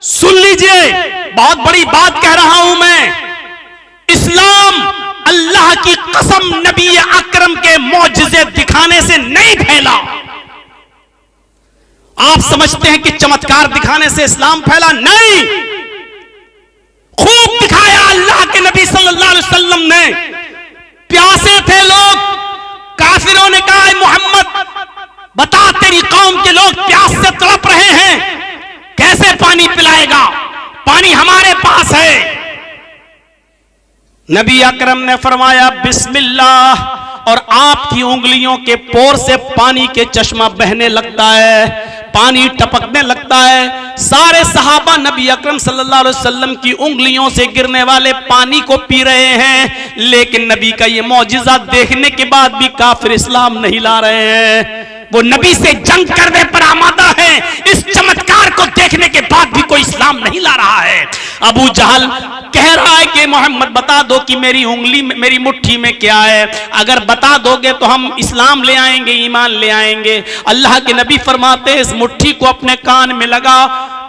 सुन लीजिए, बहुत बड़ी बात कह रहा हूं मैं। इस्लाम अल्लाह की कसम नबी अकरम के मौजिज़े दिखाने से नहीं फैला। आप समझते हैं कि चमत्कार दिखाने से इस्लाम फैला? नहीं, खूब दिखाया अल्लाह के नबी सल्लल्लाहु अलैहि वसल्लम ने। प्यासे थे लोग, काफिरों ने कहा मोहम्मद बता, तेरी कौम के लोग प्यास से तड़प रहे हैं, कैसे पानी पिलाएगा? पानी हमारे पास है। नबी अकरम ने फरमाया बिस्मिल्लाह, और आपकी उंगलियों के पोर से पानी के चश्मा बहने लगता है, पानी टपकने लगता है। सारे सहाबा नबी अकरम सल्लल्लाहु अलैहि वसल्लम की उंगलियों से गिरने वाले पानी को पी रहे हैं, लेकिन नबी का ये मौजिज़ा देखने के बाद भी काफिर इस्लाम नहीं ला रहे हैं। वो नबी से जंग करने पर आमादा है, इस चमत्कार को देखने के बाद भी कोई इस्लाम नहीं ला रहा है। अबू जहल कह रहा है कि मोहम्मद बता दो कि मेरी उंगली में, मेरी मुट्ठी में क्या है, अगर बता दोगे तो हम इस्लाम ले आएंगे, ईमान ले आएंगे। अल्लाह के नबी फरमाते हैं इस मुट्ठी को अपने कान में लगा,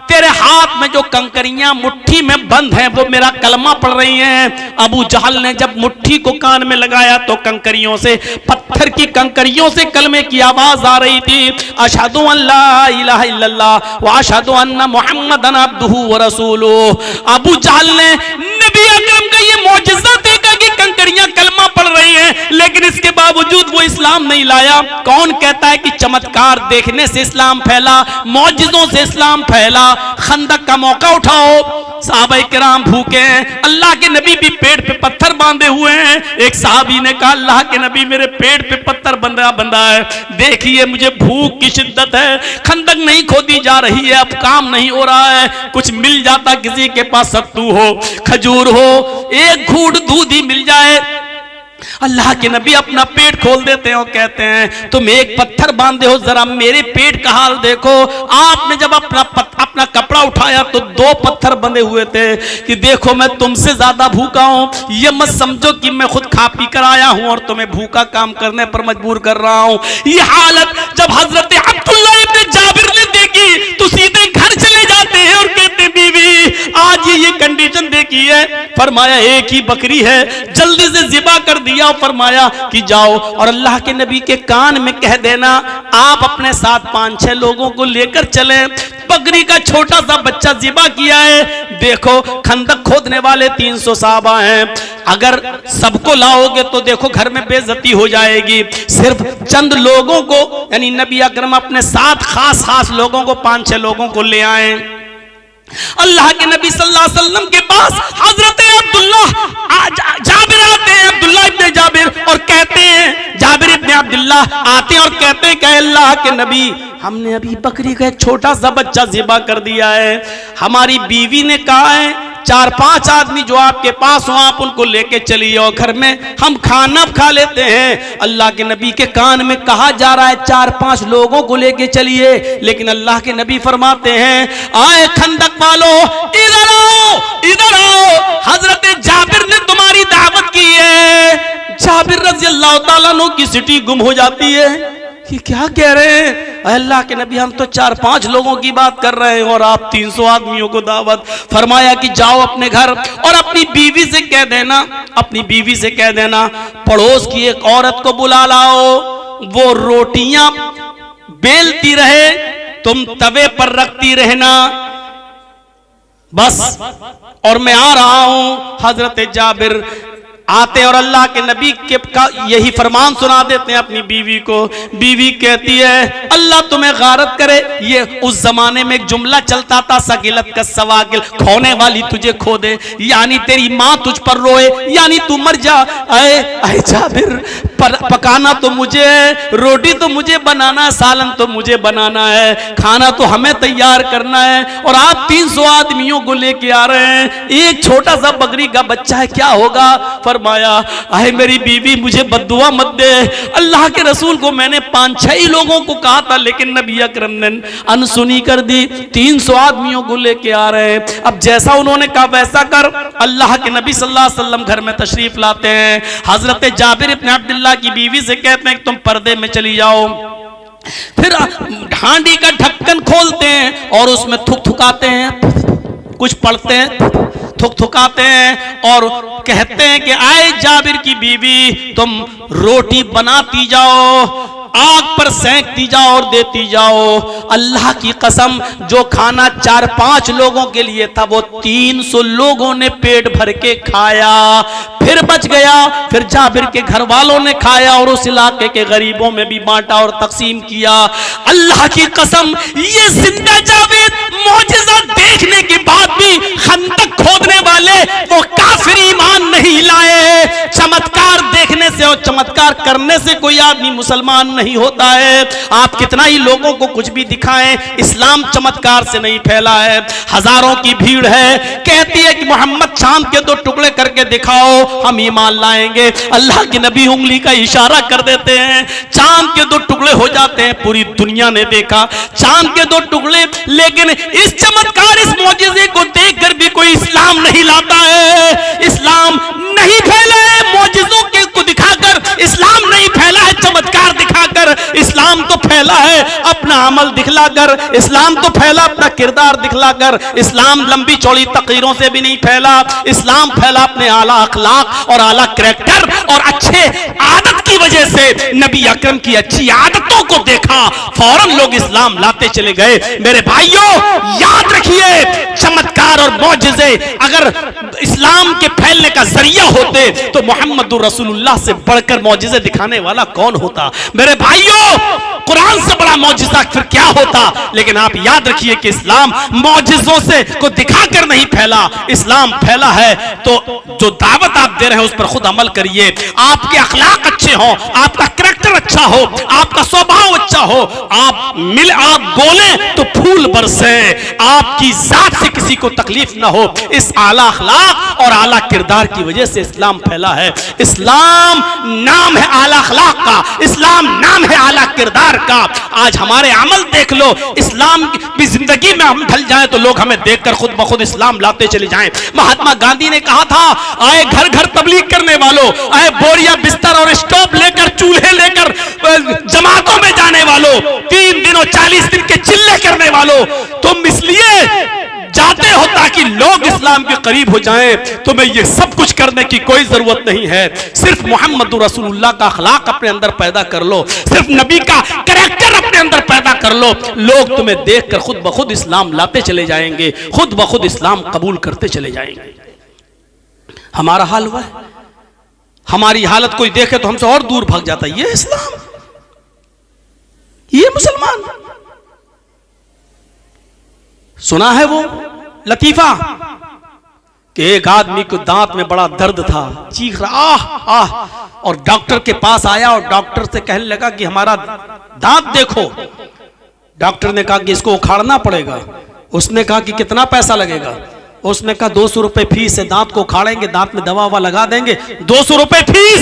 तेरे हाथ में जो कंकरियां मुट्ठी में बंद हैं वो मेरा कलमा पढ़ रही हैं। अबू जहल ने जब मुट्ठी को कान में लगाया तो कंकरियों से, पत्थर की कंकरियों से कलमे की आवाज आ रही थी, अशहदु अल्ला इलाहा इल्लल्लाह व अशहदु अन्ना मुहम्मदन अब्दुहु व रसूलुहु। अबू जहल ने नबी अकरम का ये मौजिज़ा देखा कि कंकरियां कलमा पढ़ रही हैं, लेकिन इसके बावजूद वो इस्लाम नहीं लाया। कौन कहता है कि चमत्कार देखने से इस्लाम फैला, मौजिज़ों से इस्लाम फैला? खंदक का मौका उठाओ, सहाबाए किराम भूखे हैं, अल्लाह के नबी भी पेट पे पत्थर बांधे हुए हैं। एक सहाबी ने कहा अल्लाह के नबी मेरे पेट पे पत्थर बंधा है, देखिए मुझे भूख की शिद्दत है, खंदक नहीं खोदी जा रही है, अब काम नहीं हो रहा है, कुछ मिल जाता, किसी के पास सत्तू हो, खजूर हो, एक घूंट दूध ही मिल जाए। अल्लाह के नबी अपना पेट खोल देते हैं और कहते हैं तुम एक पत्थर बांधे हो, जरा मेरे पेट का हाल देखो। आपने जब अपना कपड़ा उठाया तो 2 पत्थर बंधे हुए थे कि देखो मैं तुमसे ज्यादा भूखा हूं, ये मत समझो कि मैं खुद खा पी कर आया हूं और तुम्हें भूखा काम करने पर मजबूर कर रहा हूं। ये हालत जब हजरत अब्दुल्ला इब्न जाबिर ने देखी तो सीधे घर चले जाते हैं और कहते बीवी आज ये कंडीशन देखी है। फरमाया एक ही बकरी है, जल्दी से ज़िबा कर दिया। फरमाया कि जाओ और अल्लाह के नबी के कान में कह देना आप अपने साथ 5-6 लोगों को लेकर चले। बकरी का छोटा सा बच्चा ज़िबा किया है। देखो खंदक खोदने वाले 300 साहबा हैं, अगर सबको लाओगे तो देखो घर में बेइज्जती हो जाएगी। सिर्फ चंद लोगों को, यानी नबी अकरम अपने साथ खास लोगों को, 5-6 लोगों को ले आए। अल्लाह के नबी सल्लल्लाहु अलैहि वसल्लम के पास हजरत अब्दुल्ला जाबिर आते हैं, अब्दुल्ला इब्न जाबिर, और कहते हैं, जाबिर इब्न अब्दुल्ला आते हैं और कहते हैं कि अल्लाह के नबी हमने अभी बकरी का एक छोटा सा बच्चा ज़िबा कर दिया है, हमारी बीवी ने कहा है 4-5 आदमी जो आपके पास हो आप उनको लेके चलिए और घर में हम खाना खा लेते हैं। अल्लाह के नबी के कान में कहा जा रहा है 4-5 लोगों को लेके चलिए, लेकिन अल्लाह के नबी फरमाते हैं आए खंदक वालों इधर आओ, इधर आओ, हजरत जाबिर ने तुम्हारी दावत की है। जाबिर रज़ी अल्लाह ताला अन्हु की सिटी गुम हो जाती है कि क्या कह रहे हैं अल्लाह के नबी, हम तो 4-5 लोगों की बात कर रहे हैं और आप 300 आदमियों को दावत। फरमाया कि जाओ अपने घर और अपनी बीवी से कह देना, अपनी बीवी से कह देना पड़ोस की एक औरत को बुला लाओ, वो रोटियां बेलती रहे, तुम तवे पर रखती रहना बस, और मैं आ रहा हूं। हजरत जाबिर आते और अल्लाह के नबी के का यही फरमान सुना देते हैं अपनी बीवी को। बीवी कहती है अल्लाह तुम्हें गारत करे, ये उस जमाने में एक जुमला चलता था सगिलत का सवागिल, खोने वाली तुझे खो दे, यानी तेरी माँ तुझ पर रोए, यानी तू मर जा। आए जाबिर पकाना तो मुझे है, रोटी तो मुझे बनाना है, सालन तो मुझे बनाना है, खाना तो हमें तैयार करना है, और आप 300 आदमियों को लेके आ रहे हैं, एक छोटा सा बकरी का बच्चा है, क्या होगा? फरमाया आए मेरी बीवी मुझे बद्दुआ मत दे, अल्लाह के रसूल को मैंने 5-6 लोगों को कहा था लेकिन नबी अकरम ने अनसुनी कर दी, 300 आदमियों को लेके आ रहे हैं। अब जैसा उन्होंने कहा वैसा कर। अल्लाह के नबी सल्लल्लाहु अलैहि वसल्लम घर में तशरीफ लाते हैं। हजरत जाबिर इब्न अब्दुल्ला की बीवी से कहते हैं तुम पर्दे में चली जाओ। फिर हांडी का ढक्कन खोलते हैं और उसमें थुक थुकाते हैं, कुछ पढ़ते हैं, थुकथुकाते हैं और कहते हैं कि आए जाबिर की बीवी तुम रोटी बनाती जाओ, आग पर सेंकती जाओ और देती जाओ। अल्लाह की कसम, जो खाना 4-5 लोगों के लिए था वो 300 लोगों ने पेट भर के खाया, फिर बच गया, फिर जाबिर के घर वालों ने खाया और उस इलाके के गरीबों में भी बांटा और तकसीम किया। अल्लाह की कसम, ये जिंदा जाबिर मौजिज़ा देखने के बाद भी खंदक खोदने वाले वो काफिर ईमान नहीं लाए। चमत्कार देखने से और चमत्कार करने से कोई आदमी मुसलमान नहीं होता है। आप कितना ही लोगों को कुछ भी दिखाएं, इस्लाम चमत्कार से नहीं फैला है। हजारों की भीड़ है, कहती है कि मोहम्मद चांद के 2 टुकड़े करके दिखाओ, हम ईमान लाएंगे। अल्लाह के नबी उंगली का इशारा कर देते हैं, चांद के 2 टुकड़े हो जाते हैं। पूरी दुनिया ने देखा चांद के 2 टुकड़े, लेकिन इस चमत्कार, इस मौजिज़े को देखकर भी कोई इस्लाम नहीं लाता है। इस्लाम नहीं फैला है मौजिज़ों के को दिखाकर, इस्लाम नहीं फैला है चमत्कार दिखाकर, इस्लाम तो फैला है अपना अमल दिखलाकर, इस्लाम तो फैला अपना किरदार दिखलाकर। इस्लाम लंबी चौड़ी तकरीरों से भी नहीं फैला, इस्लाम फैला अपने आला अखलाक और आला करैक्टर और अच्छे आदत की वजह से। नबी अकरम की अच्छी आदतों को देखा, फौरन लोग इस्लाम लाते चले गए। मेरे भाइयों, याद रखिए, चमत्कार और मौजिज़े अगर इस्लाम के फैलने का जरिया होते तो मोहम्मदुर रसूलुल्लाह से बढ़कर मौजिज़े दिखाने वाला कौन होता। मेरे भाइयों, कुरान से बड़ा मौजिज़ा फिर क्या होता। लेकिन आप याद रखिए कि इस्लाम मौजिज़ों से को दिखाकर नहीं फैला, इस्लाम फैला है तो जो दावत आप दे रहे हैं उस पर खुद अमल करिए। आपके अखलाक अच्छे हों, आपका करैक्टर अच्छा हो, आपका स्वभाव अच्छा हो, आप बोलें तो फूल बरसे, आपकी जात से किसी को तकलीफ ना हो। इस आला अखलाक और आला किरदार की वजह से इस्लाम फैला है। इस्लाम नाम है आला अखलाक का, इस्लाम नाम है आला किरदार का। आज हमारे अमल देख लो, इस्लाम की जिंदगी में हम ढल जाएं तो लोग हमें देखकर खुद ब खुद इस्लाम लाते चले जाएं। महात्मा गांधी ने कहा था, आए घर घर तबलीग करने वालों, आए बोरिया बिस्तर और स्टोव लेकर, चूल्हे लेकर जमातों में जाने वालों, 3 दिन और 40 दिन के चिल्ले करने वालों, तुम इसलिए जाते हो ताकि लोग इस्लाम के करीब हो जाएं। तुम्हें ये सब कुछ करने की कोई जरूरत नहीं है। सिर्फ मोहम्मद रसूलुल्लाह का अखलाक अपने अंदर पैदा कर लो, सिर्फ नबी का करैक्टर अपने अंदर पैदा कर लो, लोग तुम्हें देखकर खुद ब खुद इस्लाम लाते चले जाएंगे, खुद ब खुद इस्लाम कबूल करते चले जाएंगे। हमारा हाल हुआ है, हमारी हालत कोई देखे तो हमसे और दूर भाग जाता है। ये इस्लाम, ये मुसलमान। सुना है वो लतीफा कि एक आदमी को दांत में बड़ा दर्द था, चीख रहा आह आह, और डॉक्टर के पास आया और डॉक्टर से कहने लगा कि हमारा दांत देखो। डॉक्टर ने कहा कि इसको उखाड़ना पड़ेगा। उसने कहा कि कितना पैसा लगेगा। उसने कहा 200 रुपए फीस है, दांत को उखाड़ेंगे, दांत में दवा ववा लगा देंगे, 200 रुपए फीस।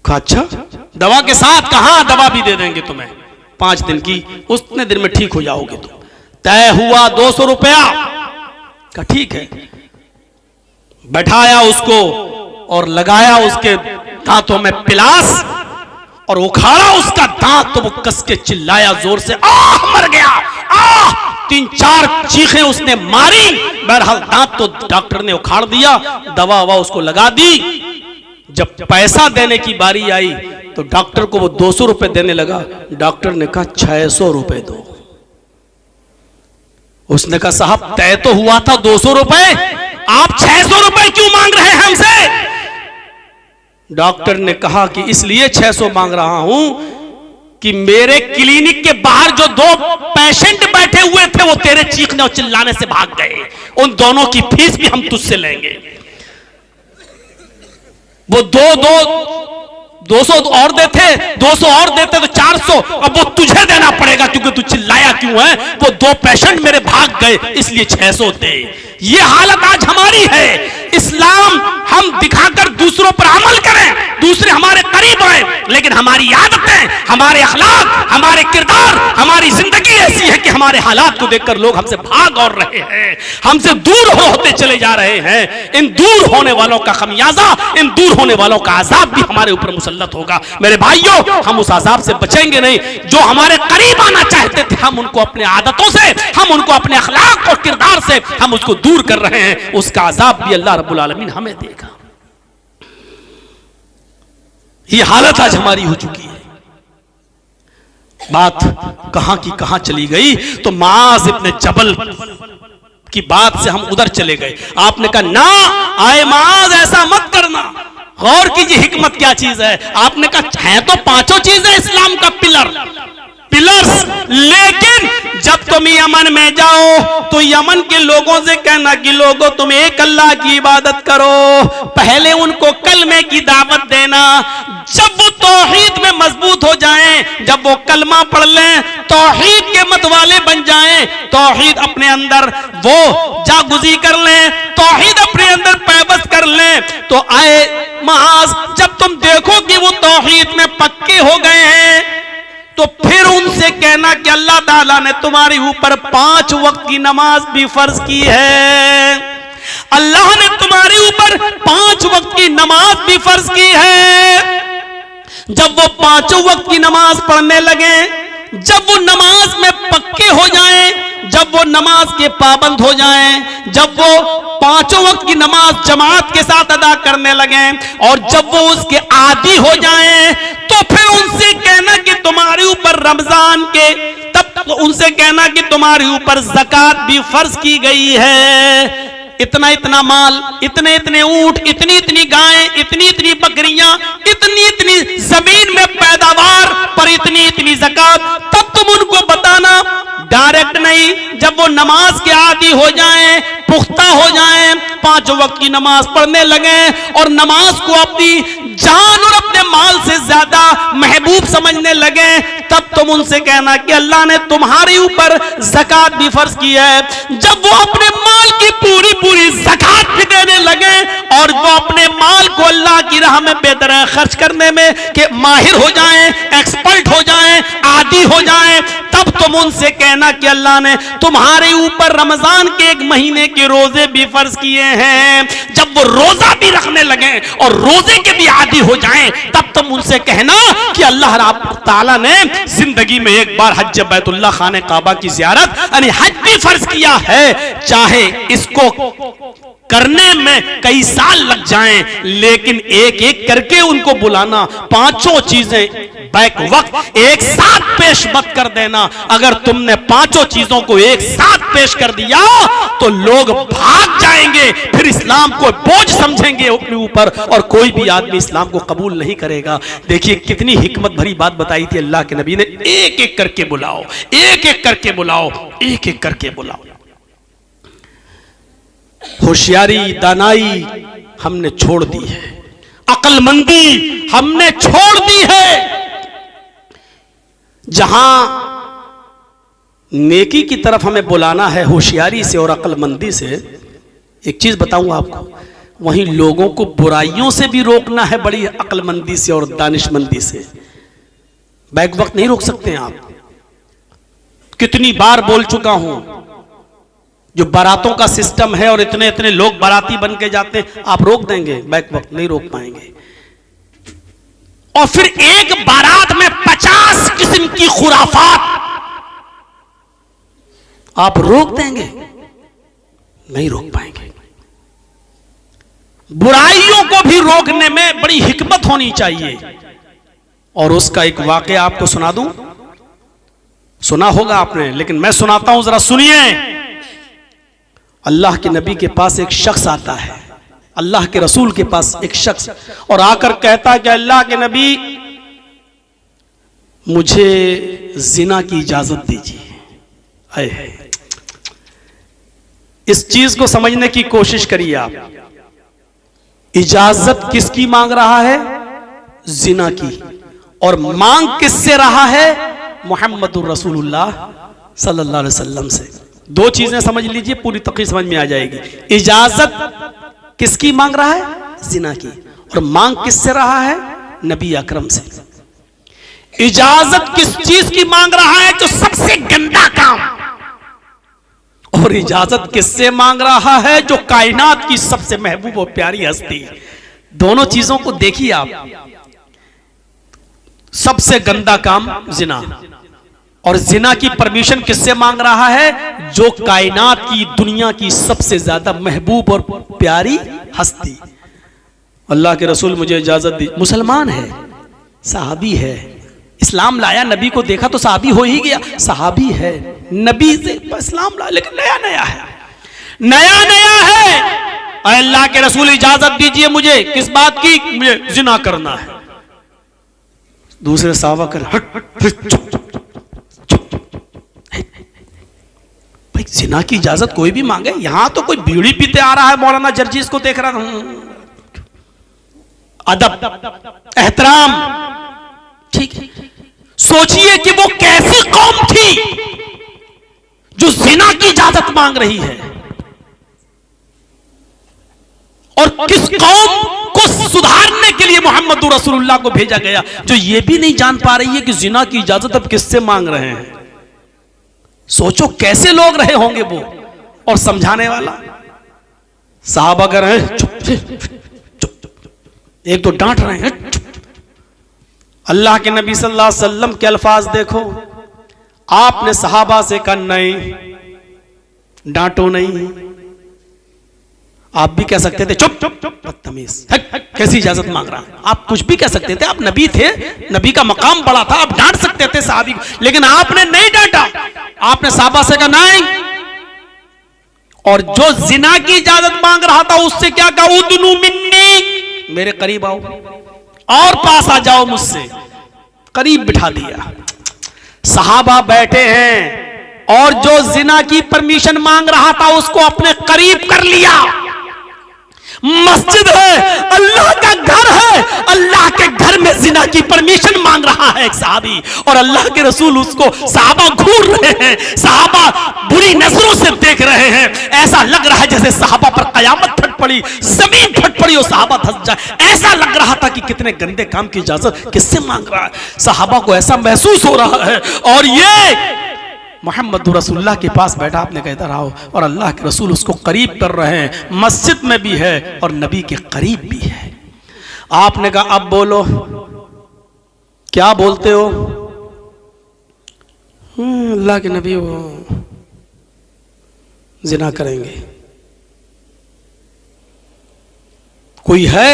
कहा अच्छा, दवा के साथ? कहा दवा भी दे देंगे तुम्हें 5 दिन की, उतने दिन में ठीक हो जाओगे तुम। तय हुआ 200 रुपया का, ठीक है। बैठाया उसको और लगाया उसके दांतों में पिलास और उखाड़ा उसका दांत, तो वो कस के चिल्लाया जोर से, आह मर गया, आह। 3-4 चीखें उसने मारी। बहरहाल दांत तो डॉक्टर ने उखाड़ दिया, दवा ववा उसको लगा दी। जब पैसा देने की बारी आई तो डॉक्टर को वो 200 रुपए देने लगा। डॉक्टर ने कहा 600 रुपए दो। उसने कहा साहब तय तो हुआ था 200 रुपए, आप 600 रुपए क्यों मांग रहे हैं हमसे? डॉक्टर ने कहा कि इसलिए 600 मांग रहा हूं कि मेरे क्लिनिक के बाहर जो 2 पेशेंट बैठे हुए थे वो तेरे चीखने और चिल्लाने से भाग गए, उन दोनों की फीस भी हम तुझसे लेंगे। वो 200 और देते, 200 और देते तो 400, अब वो तुझे देना पड़ेगा क्योंकि तू चिल्लाया क्यों है। वो 2 पेशेंट मेरे भाग गए इसलिए 600 दे। ये हालत आज हमारी है। इस्लाम हम दिखाकर दूसरों पर अमल करें, दूसरे हमारे करीब आए, लेकिन हमारी आदतें, हमारे अखलाक, हमारे किरदार, हमारी जिंदगी ऐसी है कि हमारे हालात को देखकर लोग हमसे भाग और रहे हैं, हमसे दूर होते चले जा रहे हैं। इन दूर होने वालों का खमियाजा, इन दूर होने वालों का अजाब भी हमारे ऊपर मुसल्लत होगा। मेरे भाइयों, हम उस अजाब से बचेंगे नहीं। जो हमारे करीब आना चाहते थे, हम उनको अपने आदतों से, हम उनको अपने अखलाक और किरदार से हम उसको दूर कर रहे हैं। उसका अजाब भी अल्लाह रब्बुल आलमीन हमें देगा। ये हालत आज हमारी हो चुकी है। बात कहां की कहां चली गई, तो माज इब्ने जबल की बात से हम उधर चले गए। आपने कहा ना आए माज, ऐसा मत करना, गौर कीजिए हिकमत क्या चीज है। आपने कहा है तो पांचों चीजें इस्लाम का पिलर्स, लेकिन जब तुम यमन में जाओ तो यमन के लोगों से कहना कि लोगों तुम एक अल्लाह की इबादत करो, पहले उनको कलमे की दावत देना। जब वो तौहीद में मजबूत हो जाएं, जब वो कलमा पढ़ लें, तौहीद के मत वाले बन जाएं, तौहीद अपने अंदर वो जागुजी कर लें, तौहीद अपने अंदर पैबस्त कर लें, तो आए महाज जब तुम देखो कि वो तौहीद में पक्के हो गए हैं, तो फिर उनसे कहना कि अल्लाह ताला ने तुम्हारे ऊपर 5 वक्त की नमाज भी फर्ज की है। अल्लाह ने तुम्हारे ऊपर 5 वक्त की नमाज भी फर्ज की है। जब वो 5 वक्त की नमाज पढ़ने लगे, जब वो नमाज में पक्के हो जाएं, जब वो नमाज के पाबंद हो जाएं, जब वो 5 वक्त की नमाज जमात के साथ अदा करने लगे, और जब वो उसके आदी हो जाएं, तो फिर उनसे कहना कि तुम्हारे ऊपर रमजान के, तब उनसे कहना कि तुम्हारे ऊपर ज़कात भी फर्ज की गई है। इतना इतना माल, इतने इतने ऊंट, इतनी इतनी गायें, इतनी इतनी बकरियां, इतनी इतनी जमीन में पैदावार पर इतनी इतनी ज़कात, तब तुम उनको बताना, डायरेक्ट नहीं। जब वो नमाज के आदी हो जाएं, पुख्ता हो जाएं, 5 वक्त की नमाज पढ़ने लगे और नमाज को अपनी जान और अपने माल से ज्यादा महबूब समझने लगे, तब तुम उनसे कहना कि अल्लाह ने तुम्हारे ऊपर ज़कात भी फर्ज की है। जब वो अपने माल की पूरी पूरी ज़कात भी देने लगे और वो अपने माल को अल्लाह की राह में बेदरह खर्च करने में के माहिर हो जाएं, एक्सपर्ट हो जाएं, आदी हो जाएं, तब तुम उनसे कहना कि अल्लाह ने तुम्हारे ऊपर रमजान के 1 महीने के रोजे भी फर्ज किए हैं। जब वो रोजा भी रखने लगे और रोजे के भी आदी हो जाएं, तब तुम उनसे कहना कि अल्लाह ताला ने जिंदगी में एक बार हज बैतुल्लाह खाने काबा की जियारत यानी हज भी फर्ज किया है। चाहे इसको करने में कई साल लग जाएं, लेकिन एक एक करके उनको बुलाना, 5 चीजें बैक वक्त एक साथ पेश मत कर देना। अगर तुमने 5 चीजों को एक साथ पेश कर दिया तो लोग भाग जाएंगे, फिर इस्लाम को बोझ समझेंगे अपने ऊपर और कोई भी आदमी इस्लाम को कबूल नहीं करेगा। देखिए कितनी हिकमत भरी बात बताई थी अल्लाह के नबी ने, एक एक करके बुलाओ, एक एक करके बुलाओ, एक एक करके बुलाओ। होशियारी, दानाई हमने छोड़ दी है, अक्लमंदी हमने छोड़ दी है। जहां नेकी की तरफ हमें बुलाना है होशियारी से और अक्लमंदी से, एक चीज बताऊंगा आपको, वहीं लोगों को बुराइयों से भी रोकना है बड़ी अक्लमंदी से और दानिशमंदी से। बैक वक्त नहीं रोक सकते हैं आप। कितनी बार बोल चुका हूं, जो बारातों का सिस्टम है और इतने इतने लोग बाराती बन के जाते हैं, आप रोक देंगे? बैक वक्त नहीं रोक पाएंगे। और फिर एक बारात में 50 किस्म की खुराफात आप रोक देंगे? नहीं रोक पाएंगे। बुराइयों को भी रोकने में बड़ी हिकमत होनी चाहिए। और उसका एक वाकया आपको सुना दूं, सुना होगा आपने, लेकिन मैं सुनाता हूं, जरा सुनिए। अल्लाह के नबी के पास एक शख्स आता है, अल्लाह के रसूल के पास एक शख्स, और आकर कहता है कि अल्लाह के नबी मुझे जिना की इजाजत दीजिए। आए, इस चीज को समझने की कोशिश करिए आप। इजाजत किसकी मांग रहा है? जिना की। और मांग किससे रहा है? मुहम्मदुर रसूलुल्लाह सल्लल्लाहु अलैहि वसल्लम से। 2 चीजें समझ लीजिए, पूरी तकरीर समझ में आ जाएगी। इजाजत किसकी मांग रहा है? जिना की। और मांग किससे रहा है? नबी अकरम से। इजाजत किस चीज की मांग रहा है? जो सबसे गंदा काम। और इजाजत किससे मांग रहा है? जो कायनात की सबसे महबूब और प्यारी हस्ती। दोनों चीजों को देखिए आप। सबसे गंदा काम जिना, और जिना की परमिशन किससे मांग रहा है? जो कायनात की, दुनिया की सबसे ज्यादा महबूब और प्यारी हस्ती। अल्लाह के रसूल मुझे इजाजत दी। मुसलमान है, सहाबी है, इस्लाम लाया, नबी को देखा तो सहाबी हो ही गया। सहाबी है, नबी से इस्लाम लाया, लेकिन नया नया है, नया नया है। अल्लाह के रसूल इजाजत दीजिए मुझे। किस बात की? मुझे जिना करना है। दूसरे साहबा कर भाई, जिना की इजाजत कोई भी मांगे? यहां तो कोई बीड़ी पीते आ रहा है, मौलाना जर्जीस को देख रहा था। अदब, एहतराम, ठीक है। सोचिए कि वो कैसी कौम थी जो जिना की इजाजत मांग रही है, और किस कौम को सुधारने के लिए मोहम्मद रसूलुल्लाह को भेजा गया, जो ये भी नहीं जान पा रही है कि जिना की इजाजत अब किससे मांग रहे हैं। सोचो कैसे लोग रहे होंगे वो। और समझाने वाला साहबा कर रहे हैं, चुप चुप, एक तो डांट रहे हैं, अल्लाह के नबी सल्लल्लाहु अलैहि वसल्लम के अल्फाज देखो। आपने सहाबा से कहा नहीं, डांटो नहीं। आप भी कह सकते थे चुप चुप चुप, बदतमीज, कैसी इजाजत मांग रहा है। आप कुछ भी कह सकते थे, आप नबी थे, नबी का मकाम बड़ा था, आप डांट सकते थे साहबी को, लेकिन आपने नहीं डांटा। आपने सहाबा से कहा नहीं। और जो जिना की इजाजत मांग रहा था उससे क्या कहा? उदनु मिन्नी, मेरे करीब आओ और पास आ जाओ मुझसे। करीब बिठा दिया। सहाबा बैठे हैं और जो जिना की परमिशन मांग रहा था उसको अपने करीब कर लिया। मस्जिद है, अल्लाह का घर है, अल्लाह के घर में जिना की परमिशन मांग रहा है एक सहाबी, और अल्लाह के रसूल उसको, सहाबा घूर रहे हैं, सहाबा बुरी नजरों से देख रहे हैं। ऐसा लग रहा है जैसे सहाबा पर कयामत फट पड़ी, जमीन फट पड़ी और सहाबा धंस जाए। ऐसा लग रहा था कि कितने गंदे काम की इजाजत किससे मांग रहा है। सहाबा को ऐसा महसूस हो रहा है। और ये मोहम्मद रसूलुल्लाह के पास बैठा, आपने कहता रहा हो, और अल्लाह के रसूल उसको करीब कर रहे हैं। मस्जिद में भी है और नबी के करीब भी है। आपने कहा अब बोलो, क्या बोलते हो? अल्लाह के नबी वो जिना करेंगे। कोई है?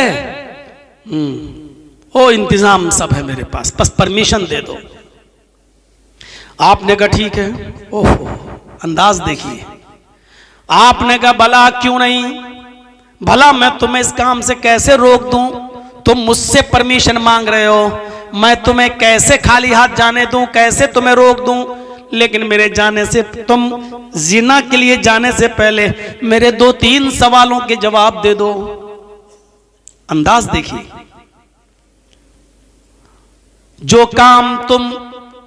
ओ इंतजाम सब है मेरे पास, बस परमिशन दे दो। आपने कहा ठीक है। ओहो, अंदाज देखिए। आपने कहा भला क्यों नहीं? भला मैं तुम्हें इस काम से कैसे रोक दूं? तुम मुझसे परमिशन मांग रहे हो, मैं तुम्हें कैसे खाली हाथ जाने दूं? कैसे तुम्हें रोक दूं? लेकिन मेरे जाने से, तुम जिना के लिए जाने से पहले मेरे 2-3 सवालों के जवाब दे दो। अंदाज देखिए। जो काम तुम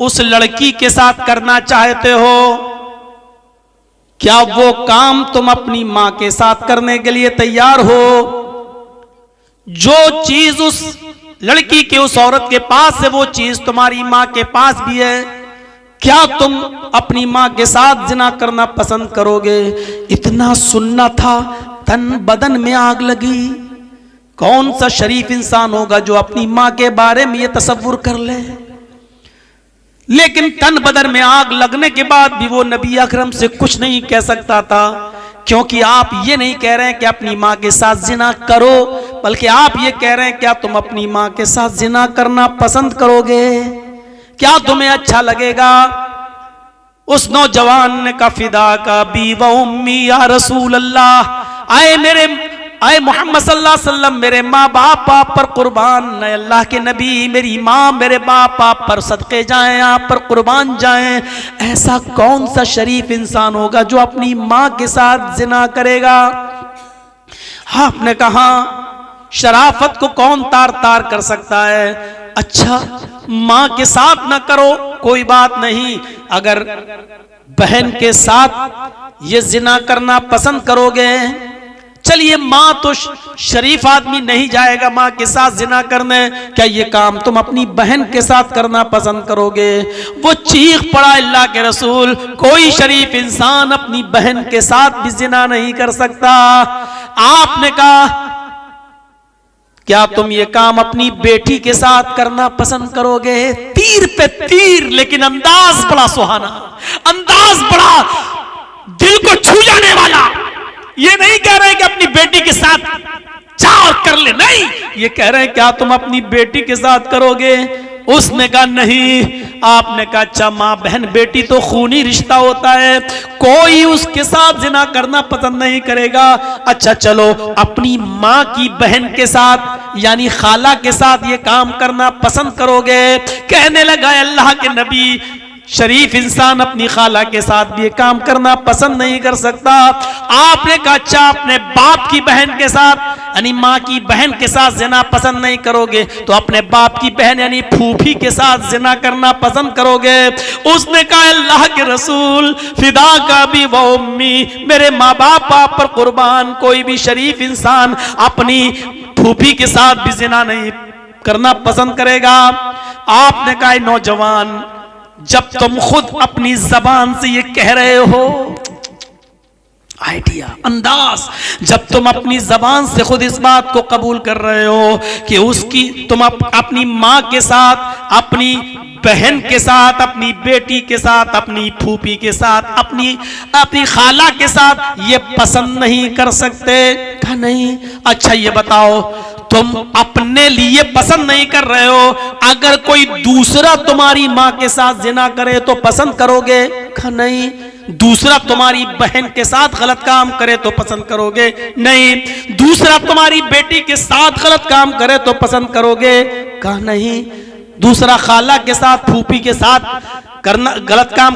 उस लड़की के साथ करना चाहते हो, क्या वो काम तुम अपनी मां के साथ करने के लिए तैयार हो? जो चीज उस लड़की के, उस औरत के पास है, वो चीज तुम्हारी मां के पास भी है। क्या तुम अपनी मां के साथ जिना करना पसंद करोगे? इतना सुनना था, तन बदन में आग लगी। कौन सा शरीफ इंसान होगा जो अपनी मां के बारे में ये तसव्वुर कर ले? लेकिन तन बदन में आग लगने के बाद भी वो नबी अकरम से कुछ नहीं कह सकता था, क्योंकि आप ये नहीं कह रहे हैं कि अपनी मां के साथ जिना करो, बल्कि आप ये कह रहे हैं क्या तुम अपनी मां के साथ जिना करना पसंद करोगे? क्या तुम्हें अच्छा लगेगा? उस नौजवान ने कहा फिदा का बी व उम्मी या रसूल अल्लाह, आए मोहम्मद सल्लल्लाहु अलैहि वसल्लम, मेरे माँ बाप आप पर कुर्बान, अल्लाह के नबी, मेरी माँ मेरे बाप आप पर सदके जाएं, आप पर कुर्बान जाएं। ऐसा कौन सा शरीफ इंसान होगा जो अपनी माँ के साथ जिना करेगा? आपने कहा शराफत को कौन तार तार कर सकता है? अच्छा, माँ के साथ ना करो कोई बात नहीं, अगर बहन के साथ ये जिना करना पसंद करोगे चलिए माँ तो शरीफ आदमी नहीं जाएगा माँ के साथ जिना करने, क्या ये काम तुम अपनी बहन के साथ करना पसंद करोगे? वो चीख पड़ा अल्लाह के रसूल, कोई शरीफ इंसान अपनी बहन के साथ भी जिना नहीं कर सकता। आपने कहा क्या तुम ये काम अपनी बेटी के साथ करना पसंद करोगे? तीर पे तीर, लेकिन अंदाज बड़ा सुहाना, अंदाज बड़ा दिल को छू जाने वाला। ये नहीं कह रहे कि अपनी बेटी के साथ चाह कर ले, नहीं, ये कह रहे हैं क्या तुम अपनी बेटी के साथ करोगे? उसने कहा नहीं। आपने कहा अच्छा माँ बहन बेटी तो खूनी रिश्ता होता है, कोई उसके साथ जिना करना पसंद नहीं करेगा। अच्छा चलो अपनी माँ की बहन के साथ यानी खाला के साथ ये काम करना पसंद करोगे? कहने लगा अल्लाह के नबी, शरीफ इंसान अपनी खाला के साथ भी ये काम करना पसंद नहीं कर सकता। आपने कहा अच्छा अपने बाप की बहन के साथ यानी माँ की बहन के साथ जिना पसंद नहीं करोगे तो अपने बाप की बहन यानी फूफी के साथ जिना करना पसंद करोगे? उसने कहा अल्लाह के रसूल फिदा का भी वो उम्मी, मेरे माँ बाप आप पर कुर्बान, कोई भी शरीफ इंसान अपनी फूफी के साथ भी जिना नहीं करना पसंद करेगा। आपने कहा नौजवान जब तुम खुद अपनी जबान से ये कह रहे हो, आइडिया अंदाज, जब तुम अपनी जबान से खुद इस बात को कबूल कर रहे हो कि उसकी तुम अपनी माँ के साथ, अपनी बहन के साथ, अपनी बेटी के साथ, अपनी फूफी के साथ, अपनी खाला के साथ ये पसंद नहीं कर सकते? कहा नहीं। अच्छा ये बताओ तुम अपने लिए पसंद नहीं कर रहे हो, अगर कोई दूसरा तुम्हारी माँ के साथ जिना करे तो पसंद करोगे? कहा नहीं। दूसरा तुम्हारी बहन के साथ गलत काम करे तो पसंद करोगे? नहीं। दूसरा तुम्हारी बेटी के साथ गलत काम करे तो पसंद करोगे? कहा नहीं। दूसरा खाला के साथ, फूफी के साथ करना गलत काम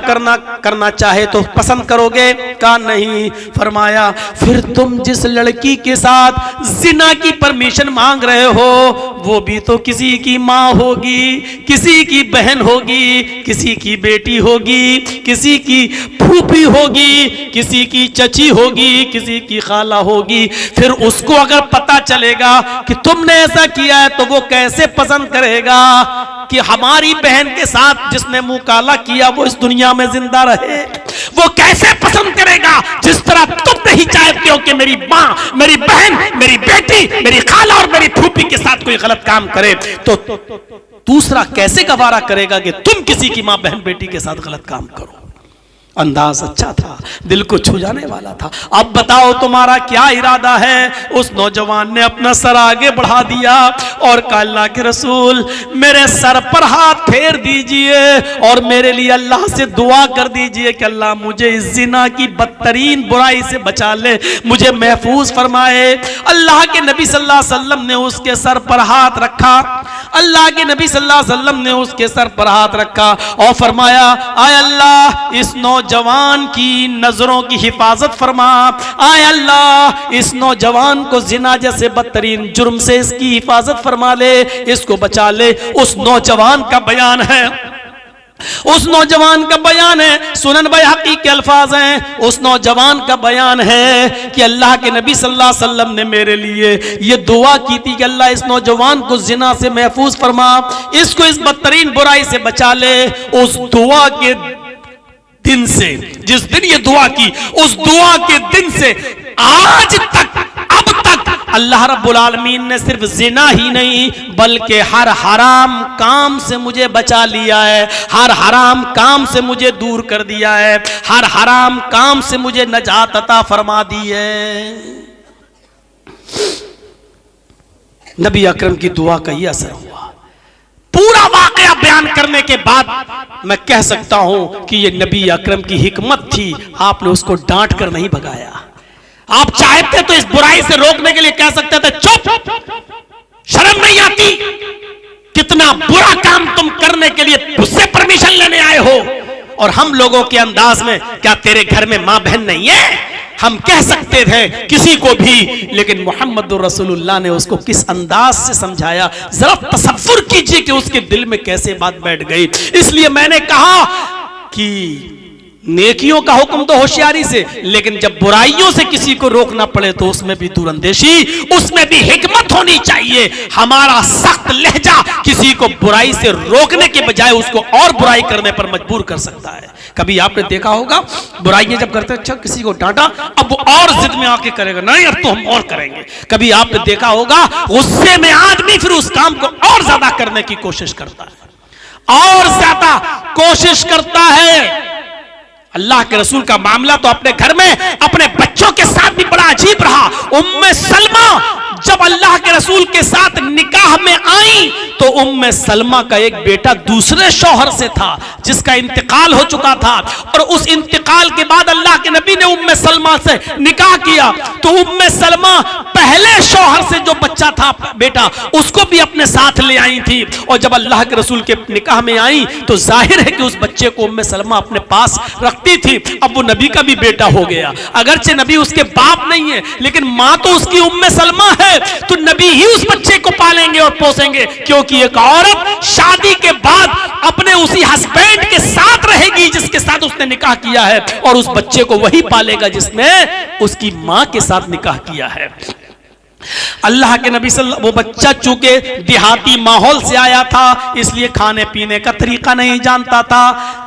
करना चाहे तो पसंद करोगे? कहा नहीं। फरमाया फिर तुम जिस लड़की के साथ जिना की परमिशन मांग रहे हो वो भी तो किसी की माँ होगी, किसी की बहन होगी, किसी की बेटी होगी, किसी की फूफी होगी, किसी की चची होगी, किसी की खाला होगी। फिर उसको अगर पता चलेगा कि तुमने ऐसा किया है तो वो कैसे पसंद करेगा कि हमारी बहन के साथ जिसने मुंह काला किया वो इस दुनिया में जिंदा रहे? वो कैसे पसंद करेगा जिस तरह तुम नहीं चाहते हो कि मेरी माँ, मेरी बहन, मेरी बेटी, मेरी खाला और मेरी फूफी के साथ कोई गलत काम करे, तो दूसरा कैसे गवारा करेगा कि तुम किसी की माँ बहन बेटी के साथ गलत काम करो? अंदाज अच्छा था, दिल को छू जाने वाला था। अब बताओ तुम्हारा क्या इरादा है? उस नौजवान ने अपना सर आगे बढ़ा दिया और कहा अल्लाह के रसूल मेरे सर पर हाथ फेर दीजिए और मेरे लिए अल्लाह से दुआ कर दीजिए कि अल्लाह मुझे इस जिना की बदतरीन बुराई से बचा ले, मुझे महफूज फरमाए। अल्लाह के नबी सल्लल्लाहु अलैहि वसल्लम ने उसके सर पर हाथ रखा, अल्लाह के नबी सल्लल्लाहु अलैहि वसल्लम ने उसके सर पर हाथ रखा और फरमाया आय अल्लाह इस नौजवान की नजरों की हिफाजत फरमा, आय अल्लाह इस नौजवान को जिना जैसे बदतरीन जुर्म से इसकी हिफाजत फरमा ले, इसको बचा ले। उस नौजवान का बयान है, उस नौजवान का बयान है, सुनन बैहक़ी के अल्फाज हैं, उस नौजवान का बयान है कि अल्लाह के नबी सल्लल्लाहु अलैहि वसल्लम ने मेरे लिए ये दुआ की थी कि अल्लाह इस नौजवान को जिना से महफूज फरमा, इसको इस बदतरीन बुराई से बचा ले। उस दुआ के दिन से, जिस दिन ये दुआ की, उस दुआ के दिन से आज तक, अब तक अल्लाह रब्बुल आलमीन ने सिर्फ जिना ही नहीं बल्कि हर हराम काम से मुझे बचा लिया है, हर हराम काम से मुझे दूर कर दिया है, हर हराम काम से मुझे नजात अता फरमा दी है। नबी अकरम की दुआ का यह असर हुआ। पूरा वाकया बयान करने के बाद मैं कह सकता हूं कि यह नबी अकरम की हिकमत थी, आपने उसको डांट कर नहीं भगाया। आप चाहते तो इस बुराई से रोकने के लिए कह सकते थे चुप, शर्म नहीं आती, कितना बुरा काम तुम करने के लिए उससे परमिशन लेने आए हो। और हम लोगों के अंदाज में क्या तेरे घर में मां बहन नहीं है, हम कह सकते थे किसी को भी, लेकिन मोहम्मद रसूलुल्लाह ने उसको किस अंदाज से समझाया, जरा तसव्वुर कीजिए कि उसके दिल में कैसे बात बैठ गई। इसलिए मैंने कहा कि नेकियों का हुक्म तो होशियारी से, लेकिन जब बुराइयों से किसी को रोकना पड़े तो उसमें भी दूरंदेशी, उसमें भी हिकमत होनी चाहिए। हमारा सख्त लहजा किसी को बुराई से रोकने के बजाय उसको और बुराई करने पर मजबूर कर सकता है। कभी आपने देखा होगा बुराइयां जब करते, अच्छा किसी को डांटा, अब वो और जिद में आके करेगा, नहीं अब तो हम और करेंगे। कभी आपने देखा होगा गुस्से में आदमी फिर उस काम को और ज्यादा करने की कोशिश करता है, और ज्यादा कोशिश करता है। अल्लाह के रसूल का मामला तो अपने घर में अपने बच्चों के साथ भी बड़ा अजीब रहा। उम्मे सलमा जब अल्लाह के रसूल के साथ निकाह में आई तो उम्मे सलमा का एक बेटा दूसरे शौहर से था जिसका इंतकाल हो चुका था, और उस इंतकाल के बाद अल्लाह के नबी ने उम्मे सलमा से निकाह किया। तो उम्मे सलमा पहले शौहर से जो बच्चा था बेटा उसको भी अपने साथ ले आई थी, और जब अल्लाह के रसूल के निकाह में आई तो जाहिर है कि उस बच्चे को उम्मे सलमा अपने पास रखती थी। अब वो नबी का भी बेटा हो गया, अगरचे नबी उसके बाप नहीं है लेकिन मां तो उसकी उम्मे सलमा है, तो नबी ही उस बच्चे को पालेंगे और पोसेंगे, क्योंकि एक औरत शादी के बाद अपने उसी हस्बैंड के साथ रहेगी जिसके साथ उसने निकाह किया है, और उस बच्चे को वही पालेगा जिसने उसकी मां के साथ निकाह किया है। अल्लाह के नबी वो बच्चा चूंकि देहाती माहौल से आया था इसलिए खाने पीने का तरीका नहीं जानता था।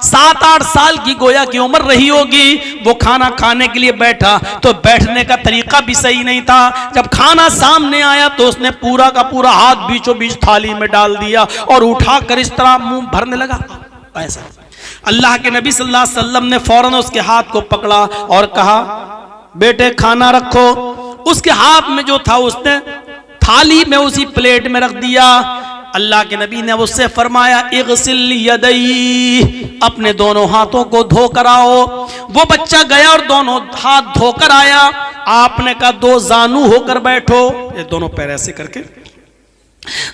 7-8 साल की गोया की उम्र रही होगी, वो खाना खाने के लिए बैठा तो बैठने का तरीका भी सही नहीं था। जब खाना सामने आया तो उसने पूरा का पूरा हाथ बीचों बीच थाली में डाल दिया और उठाकर इस तरह मुंह भरने लगा। ऐसा अल्लाह के नबी सल्लल्लाहु अलैहि वसल्लम ने फौरन उसके हाथ को पकड़ा और कहा, बेटे खाना रखो। उसके हाथ में जो था उसने थाली में उसी प्लेट में रख दिया। अल्लाह के नबी ने उससे फरमाया, इग़सिल यदैहि, अपने दोनों हाथों को धोकर आओ। वो बच्चा गया और दोनों हाथ धोकर आया। आपने कहा 2 जानू होकर बैठो, ये दोनों पैर ऐसे करके,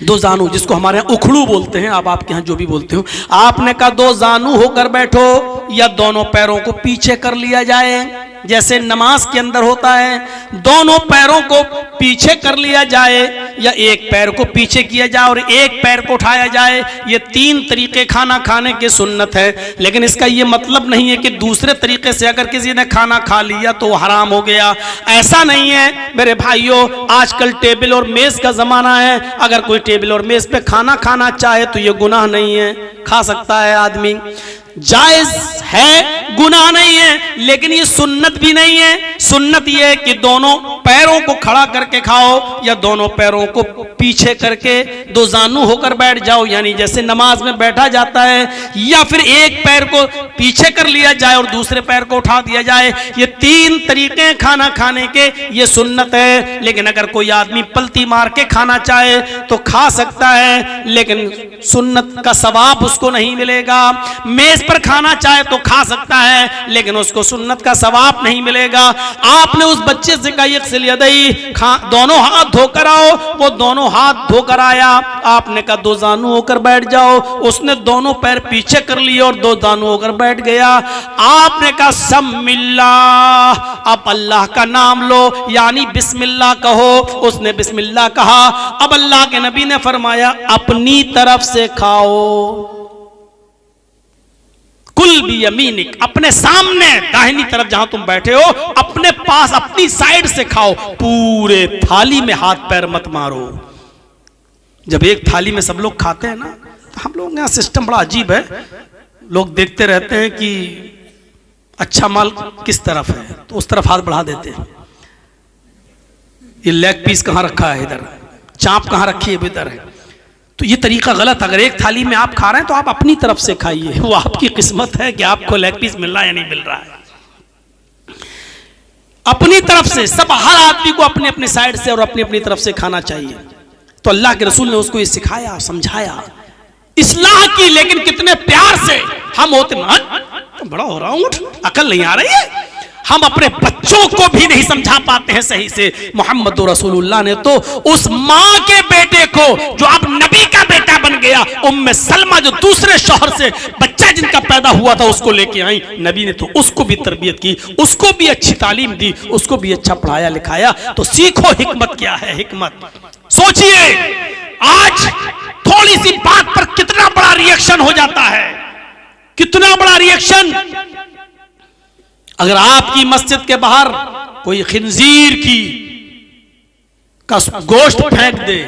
2 जानू जिसको हमारे यहाँ उखड़ू बोलते हैं, आप आपके यहाँ जो भी बोलते हो। आपने कहा 2 जानू होकर बैठो, या दोनों पैरों को पीछे कर लिया जाए जैसे नमाज के अंदर होता है, दोनों पैरों को पीछे कर लिया जाए, या एक पैर को पीछे किया जाए और एक पैर को उठाया जाए। ये 3 तरीके खाना खाने के सुन्नत है, लेकिन इसका ये मतलब नहीं है कि दूसरे तरीके से अगर किसी ने खाना खा लिया तो हराम हो गया। ऐसा नहीं है मेरे भाइयों, आजकल टेबल और मेज का जमाना है। अगर कोई टेबल और मेज पे खाना खाना चाहे तो ये गुनाह नहीं है, खा सकता है आदमी, जायज है, गुनाह नहीं है, लेकिन ये सुन्नत भी नहीं है। सुन्नत ये है कि दोनों पैरों को खड़ा करके खाओ या दोनों पैरों को पीछे करके 2 जानू होकर बैठ जाओ, यानी जैसे नमाज में बैठा जाता है, या फिर एक पैर को पीछे कर लिया जाए और दूसरे पैर को उठा दिया जाए। ये 3 तरीके खाना खाने के, ये सुन्नत है। लेकिन अगर कोई आदमी पलटी मार के खाना चाहे तो खा सकता है, लेकिन सुन्नत का सवाब उसको नहीं मिलेगा। मेज पर खाना चाहे तो खा सकता है, लेकिन उसको सुन्नत का सवाब नहीं मिलेगा। आपने उस बच्चे से कहा इग़सिल यदैहि, दोनों हाथ धोकर आओ। वो दोनों हाथ धोकर आया। आपने कहा 2 जानू होकर बैठ जाओ। उसने दोनों पैर पीछे कर लिए और 2 जानू होकर बैठ गया। आपने कहा समिल्लाह, अब अल्लाह का नाम लो, यानी बिस्मिल्लाह कहो। उसने बिस्मिल्लाह कहा। अब अल्लाह के नबी ने फरमाया, अपनी तरफ से खाओ, कुल भी यमीनिक, अपने सामने दाहिनी तरफ जहां तुम बैठे हो अपने पास अपनी साइड से खाओ, पूरे थाली में हाथ पैर मत मारो। जब एक थाली में सब लोग खाते हैं ना, तो हम लोग यहाँ सिस्टम बड़ा अजीब है। लोग देखते रहते हैं कि अच्छा माल किस तरफ है तो उस तरफ हाथ बढ़ा देते हैं। ये लेग पीस कहाँ रखा है, इधर चाप कहाँ रखी है, इधर है। तो ये तरीका गलत। अगर एक थाली में आप खा रहे हैं तो आप अपनी तरफ से खाइए, वो आपकी किस्मत है कि आपको लेग पीस मिल रहा है या नहीं मिल रहा है। अपनी तरफ से सब, हर आदमी को अपने अपने साइड से और अपनी अपनी तरफ से खाना चाहिए। तो अल्लाह के रसूल ने उसको ये सिखाया, समझाया, इस्लाह की, लेकिन कितने प्यार से। हम होते ना बड़ा हो रहा हूं, अकल नहीं आ रही है, हम अपने बच्चों को भी नहीं समझा पाते हैं सही से। मोहम्मद रसूलुल्लाह ने तो उस माँ के बेटे को जो अब नबी का बेटा बन गया, उम्मे सलमा जो दूसरे शौहर से बच्चा जिनका पैदा हुआ था उसको लेके आई। नबी ने तो उसको भी तरबियत की, उसको भी अच्छी तालीम दी, उसको भी अच्छा पढ़ाया लिखाया। तो सीखो हिकमत क्या है। हिकमत सोचिए, आज थोड़ी सी बात पर कितना बड़ा रिएक्शन हो जाता है, कितना बड़ा रिएक्शन। अगर आपकी मस्जिद के बाहर कोई खिंजीर का गोश्त फेंक दे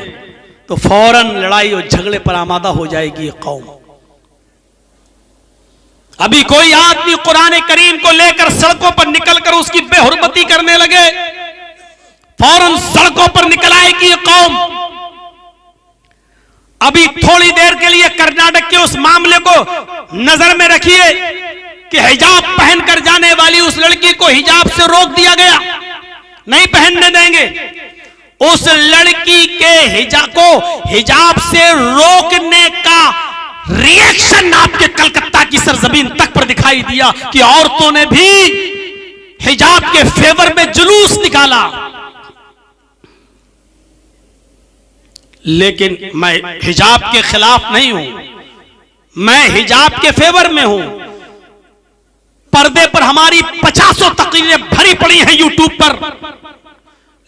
तो फौरन लड़ाई और झगड़े पर आमादा हो जाएगी ये कौम। अभी कोई आदमी कुरान करीम को लेकर सड़कों पर निकलकर उसकी बेहुरमती करने लगे, फौरन सड़कों पर निकल आएगी ये कौम। अभी थोड़ी देर के लिए कर्नाटक के उस मामले को नजर में रखिए कि हिजाब पहनकर जाने वाली उस लड़की को हिजाब से रोक दिया गया, नहीं पहनने देंगे। उस लड़की के हिजाब से रोकने का रिएक्शन आपके कलकत्ता की सरजमीन तक पर दिखाई दिया कि औरतों ने भी हिजाब के फेवर में जुलूस निकाला। लेकिन मैं हिजाब के खिलाफ नहीं हूं, मैं हिजाब के फेवर में हूं। पर्दे पर हमारी 50 तकरीरें भरी पड़ी हैं यूट्यूब पर,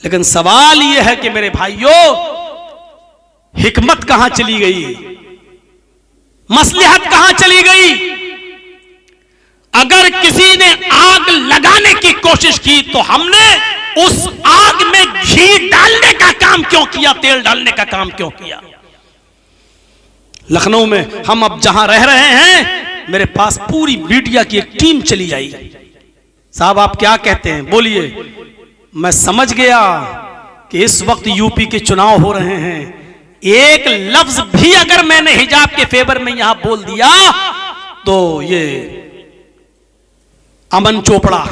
लेकिन सवाल यह है कि मेरे भाइयों, हिकमत कहां चली गई, मसलहत कहां चली गई? अगर किसी ने आग लगाने की कोशिश की तो हमने उस आग में घी डालने का काम क्यों किया, तेल डालने का काम क्यों किया? लखनऊ में हम अब जहां रह रहे हैं, मेरे पास पूरी मीडिया की एक टीम चली आई। साहब आप क्या कहते हैं, बोलिए। मैं समझ गया कि इस वक्त यूपी के चुनाव हो रहे हैं, एक लफ्ज भी अगर मैंने हिजाब के फेवर में यहां बोल दिया तो ये अमन चोपड़ा,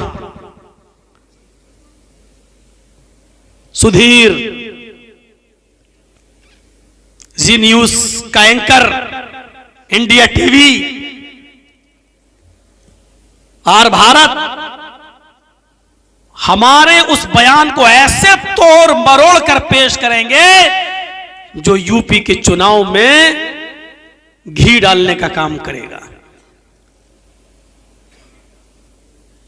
सुधीर, जी न्यूज का एंकर, इंडिया टीवी और भारत हमारे उस बयान को ऐसे तोड़ मरोड़ कर पेश करेंगे जो यूपी के चुनाव में घी डालने का काम करेगा।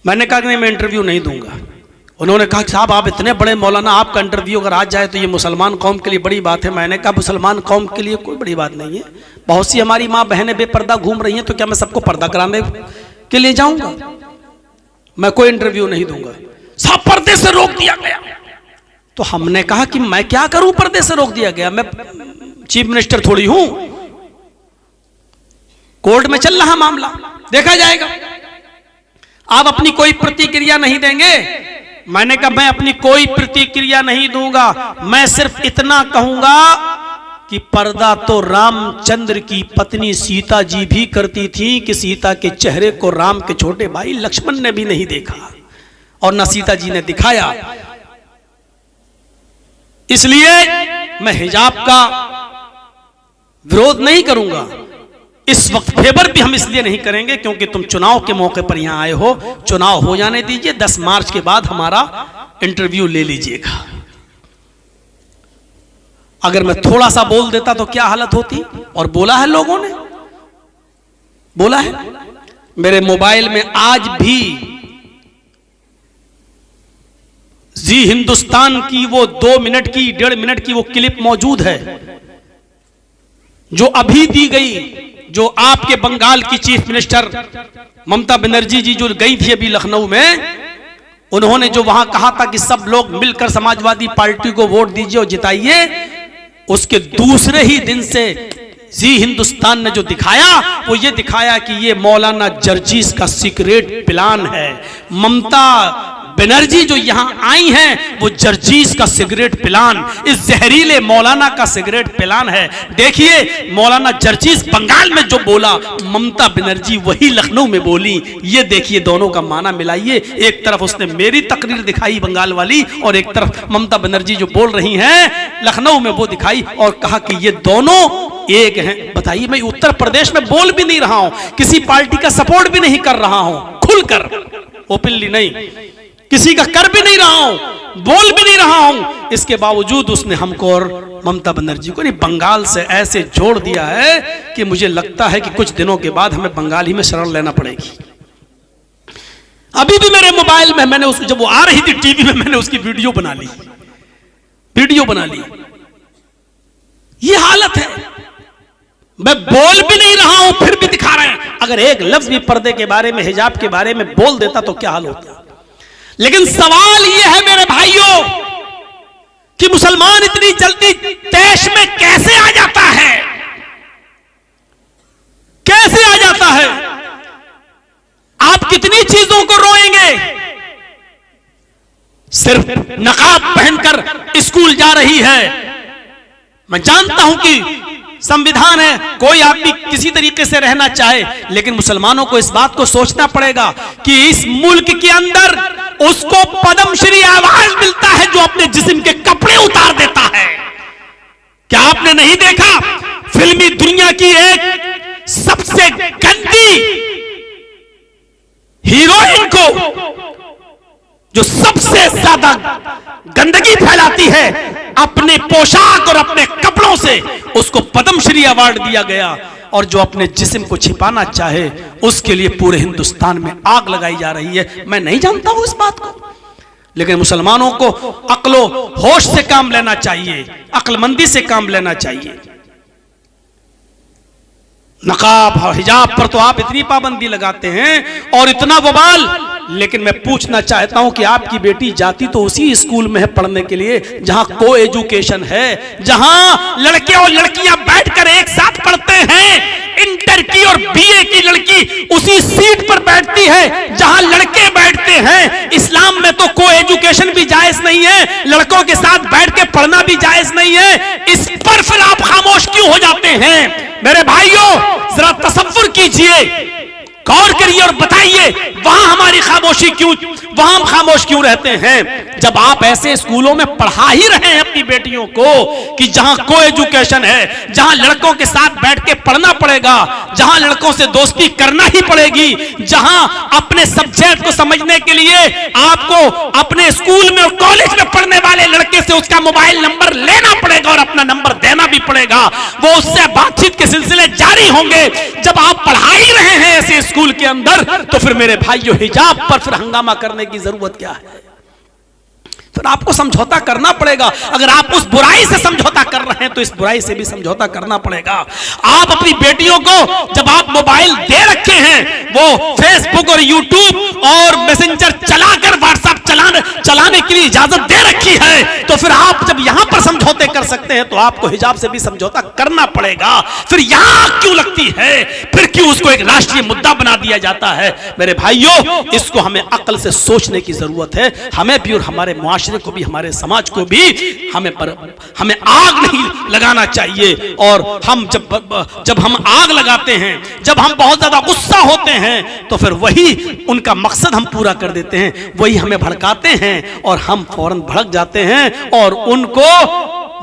मैंने कहा कि नहीं, मैं इंटरव्यू नहीं दूंगा। उन्होंने कहा कि साहब आप इतने बड़े मौलाना, आपका इंटरव्यू अगर आज जाए तो ये मुसलमान कौम के लिए बड़ी बात है। मैंने कहा मुसलमान कौम के लिए कोई बड़ी बात नहीं है, बहुत सी हमारी माँ बहनें बेपर्दा घूम रही हैं, तो क्या मैं सबको पर्दा कराने के लिए जाऊंगा? मैं कोई इंटरव्यू नहीं दूंगा। सब पर्दे से रोक दिया गया। तो हमने कहा कि मैं क्या करूं, पर्दे से रोक दिया गया, मैं चीफ मिनिस्टर थोड़ी हूं, कोर्ट में चल रहा मामला, देखा जाएगा। आप अपनी कोई प्रतिक्रिया नहीं देंगे? मैंने कहा मैं अपनी कोई प्रतिक्रिया नहीं दूंगा, मैं सिर्फ इतना कहूंगा कि पर्दा तो रामचंद्र की पत्नी सीता जी भी करती थी कि सीता के चेहरे को राम के छोटे भाई लक्ष्मण ने भी नहीं देखा और न सीता जी ने दिखाया। इसलिए मैं हिजाब का विरोध नहीं करूंगा। इस वक्त फेवर भी हम इसलिए नहीं करेंगे क्योंकि तुम चुनाव के मौके पर यहां आए हो, चुनाव हो जाने दीजिए, 10 मार्च के बाद हमारा इंटरव्यू ले लीजिएगा। अगर मैं थोड़ा सा बोल देता तो क्या हालत होती, और बोला है लोगों ने, बोला है। मेरे मोबाइल में आज भी जी हिंदुस्तान की वो 2 मिनट की 1.5 मिनट की वो क्लिप मौजूद है जो अभी दी गई, जो आपके बंगाल की चीफ मिनिस्टर ममता बनर्जी जी जो गई थी अभी लखनऊ में, उन्होंने जो वहां कहा था कि सब लोग मिलकर समाजवादी पार्टी को वोट दीजिए और जिताइए, उसके दूसरे ही दिन से जी हिंदुस्तान ने जो दिखाया वो ये दिखाया कि ये मौलाना जर्जीस का सीक्रेट प्लान है। ममता बनर्जी जो यहां आई हैं वो जर्जीस का सिगरेट प्लान, इस जहरीले मौलाना का सिगरेट प्लान है। देखिए मौलाना जर्जीस बंगाल में जो बोला, ममता बनर्जी वही लखनऊ में बोली। ये देखिए दोनों का माना मिलाइए, एक तरफ उसने मेरी तकरीर दिखाई बंगाल वाली और एक तरफ ममता बनर्जी जो बोल रही हैं लखनऊ में वो दिखाई और कहा कि ये दोनों एक हैं। बताइए, मैं उत्तर प्रदेश में बोल भी नहीं रहा हूं, किसी पार्टी का सपोर्ट भी नहीं कर रहा हूं, खुलकर ओपनली नहीं, किसी का कर भी नहीं रहा हूं, बोल भी नहीं रहा हूं, इसके बावजूद उसने हमको और ममता बनर्जी को नहीं बंगाल से ऐसे जोड़ दिया है कि मुझे लगता है कि कुछ दिनों के बाद हमें बंगाल ही में शरण लेना पड़ेगी। अभी भी मेरे मोबाइल में मैंने उसको, जब वो आ रही थी टीवी में, मैंने उसकी वीडियो बना ली। ये हालत है। मैं बोल भी नहीं रहा हूं फिर भी दिखा रहे हैं। अगर एक लफ्ज भी पर्दे के बारे में, हिजाब के बारे में बोल देता तो क्या हाल होता। लेकिन सवाल यह है मेरे भाइयों कि मुसलमान इतनी जल्दी तैश में कैसे आ जाता है, कैसे आ जाता है। आप कितनी चीजों को रोएंगे। सिर्फ नकाब पहनकर स्कूल जा रही है। मैं जानता हूं कि संविधान है, कोई आदमी किसी तरीके से रहना चाहे, लेकिन मुसलमानों को इस बात को सोचना पड़ेगा कि इस मुल्क के अंदर उसको पद्मश्री अवार्ड मिलता है जो अपने जिस्म के कपड़े उतार देता है। क्या आपने नहीं देखा फिल्मी दुनिया की एक सबसे गंदी हीरोइन को, जो सबसे ज्यादा गंदगी फैलाती है अपने पोशाक और अपने कपड़ों से, उसको पद्मश्री अवार्ड दिया गया। और जो अपने जिस्म को छिपाना चाहे उसके लिए पूरे हिंदुस्तान में आग लगाई जा रही है। मैं नहीं जानता हूं इस बात को, लेकिन मुसलमानों को अक्लो होश से काम लेना चाहिए, अक्लमंदी से काम लेना चाहिए। नकाब और हिजाब पर तो आप इतनी पाबंदी लगाते हैं और इतना बवाल, लेकिन मैं पूछना चाहता हूं कि आपकी बेटी जाती तो उसी स्कूल में है पढ़ने के लिए जहां को एजुकेशन है, जहां लड़के और लड़कियां बैठकर एक साथ पढ़ते हैं। इंटर की और बीए की लड़की उसी सीट पर बैठती है जहां लड़के बैठते हैं। इस्लाम में तो को एजुकेशन भी जायज नहीं है, लड़कों के साथ बैठ के पढ़ना भी जायज नहीं है। इस पर फिर आप खामोश क्यों हो जाते हैं? मेरे भाइयों जरा तसव्वुर कीजिए, गौर करिए और बताइए वहां हमारी खामोशी क्यों, वहां हम खामोश क्यों रहते हैं जब आप ऐसे स्कूलों में पढ़ा ही रहे हैं अपनी बेटियों को कि जहां को एजुकेशन है, जहां लड़कों के साथ बैठ के पढ़ना पड़ेगा, जहां लड़कों से दोस्ती करना ही पड़ेगी, जहां अपने सब्जेक्ट को समझने के लिए आपको अपने स्कूल में और कॉलेज में पढ़ने वाले लड़के से उसका मोबाइल नंबर लेना पड़ेगा और अपना नंबर देना भी पड़ेगा। वो उससे बातचीत के सिलसिले जारी होंगे। जब आप पढ़ा ही रहे हैं ऐसे स्कूल के अंदर, तो फिर मेरे भाइयों हिजाब पर फिर हंगामा करने की जरूरत क्या है? फिर आपको समझौता करना पड़ेगा। अगर आप उस बुराई से समझौता कर रहे हैं तो इस बुराई से भी समझौता करना पड़ेगा। आप अपनी बेटियों को जब आप मोबाइल दे रखे हैं, वो फेसबुक और यूट्यूब और मैसेंजर चलाकर व्हाट्सएप चलाने के लिए इजाजत दे रखी है, तो फिर आप जब यहां पर समझौते कर सकते हैं तो आपको हिजाब से भी समझौता करना पड़ेगा। फिर यहां क्यों लगती है? फिर क्यों उसको एक राष्ट्रीय मुद्दा बना दिया जाता है? मेरे भाइयों, इसको हमें अक्ल से सोचने की जरूरत है। हमें भी और हमारे मुआशरे को भी, हमारे समाज को भी हमें आग नहीं लगाना चाहिए। और हम जब हम आग लगाते हैं, जब हम बहुत ज्यादा गुस्सा होते हैं, तो फिर वही उनका मकसद हम पूरा कर देते हैं, वही हमें भड़काते हैं और हम फौरन भड़क जाते हैं और उनको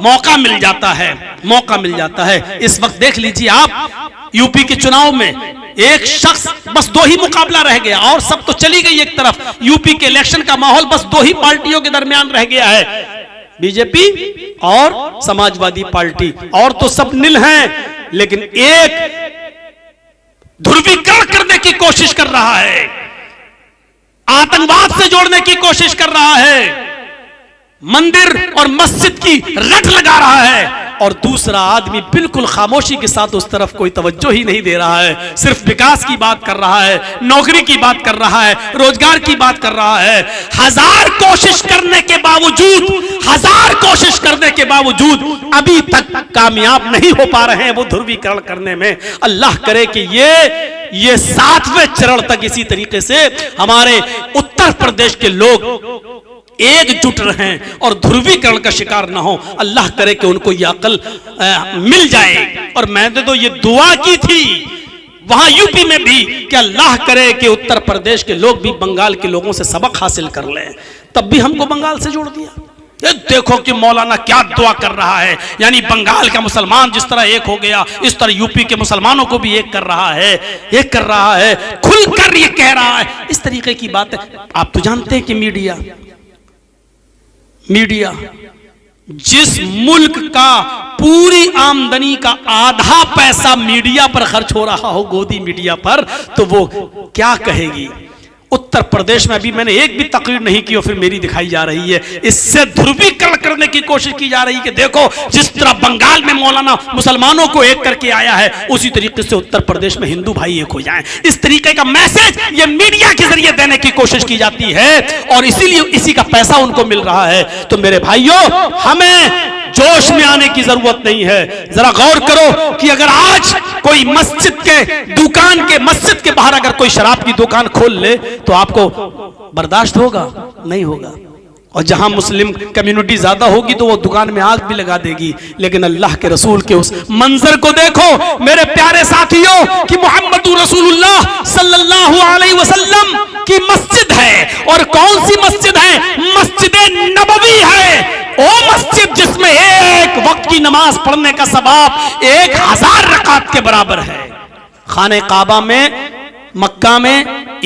मौका मिल जाता है, मौका मिल जाता है। इस वक्त देख लीजिए आप यूपी के चुनाव में एक शख्स, बस दो ही मुकाबला रह गया और सब तो चली गई एक तरफ। यूपी के इलेक्शन का माहौल बस दो ही पार्टियों के दरमियान रह गया है, बीजेपी और समाजवादी पार्टी, और तो सब नील हैं। लेकिन एक ध्रुवीकरण करने की कोशिश कर रहा है, आतंकवाद से जोड़ने की कोशिश कर रहा है, मंदिर और मस्जिद की रट लगा रहा है, और दूसरा आदमी बिल्कुल खामोशी के साथ उस तरफ कोई तवज्जो ही नहीं दे रहा है, सिर्फ विकास की बात कर रहा है, नौकरी की बात कर रहा है, रोजगार की बात कर रहा है। हजार कोशिश करने के बावजूद अभी तक कामयाब नहीं हो पा रहे हैं वो ध्रुवीकरण करने में। अल्लाह करे कि ये 7वें चरण तक इसी तरीके से हमारे उत्तर प्रदेश के लोग एकजुट रहें और ध्रुवीकरण का शिकार ना हो। अल्लाह करे कि उनको ये अकल मिल जाए। और मैंने तो ये दुआ की थी वहां यूपी में भी कि अल्लाह करे कि उत्तर प्रदेश के लोग भी बंगाल के लोगों से सबक हासिल कर लें, तब भी हमको बंगाल से जोड़ दिया। ये देखो कि मौलाना क्या दुआ कर रहा है, यानी बंगाल का मुसलमान जिस तरह एक हो गया, इस तरह यूपी के मुसलमानों को भी एक कर रहा है, खुलकर ये कह रहा है। इस तरीके की बात है। आप तो जानते हैं कि मीडिया जिस मुल्क का पूरी आमदनी का आधा पैसा मीडिया पर खर्च हो रहा हो, गोदी मीडिया पर, तो वो क्या कहेगी? उत्तर प्रदेश में अभी मैंने एक भी तकरीर नहीं की और फिर मेरी दिखाई जा रही है। इससे ध्रुवीकरण करने की कोशिश की जा रही है कि देखो जिस तरह बंगाल में मौलाना मुसलमानों को एक करके आया है, उसी तरीके से उत्तर प्रदेश में हिंदू भाई एक हो जाएं। इस तरीके का मैसेज ये मीडिया के जरिए देने की कोशिश की जाती है और इसीलिए इसी का पैसा उनको मिल रहा है। तो मेरे भाइयों, हमें जोश में आने की जरूरत नहीं है। जरा गौर करो कि अगर आज कोई मस्जिद के मस्जिद के बाहर अगर कोई शराब की दुकान खोल ले तो आपको बर्दाश्त होगा? नहीं होगा। और जहां मुस्लिम कम्युनिटी ज्यादा होगी तो वो दुकान में आग भी लगा देगी। लेकिन अल्लाह के रसूल के उस मंजर को देखो मेरे प्यारे साथियों कि मोहम्मद रसूलुल्लाह सल्लल्लाहु अलैहि वसल्लम की मस्जिद है। और कौन सी मस्जिद है? मस्जिद नबवी है। ओ मस्जिद जिसमें एक वक्त की नमाज पढ़ने का सवाब 1000 रकात के बराबर है। खाने काबा में, मक्का में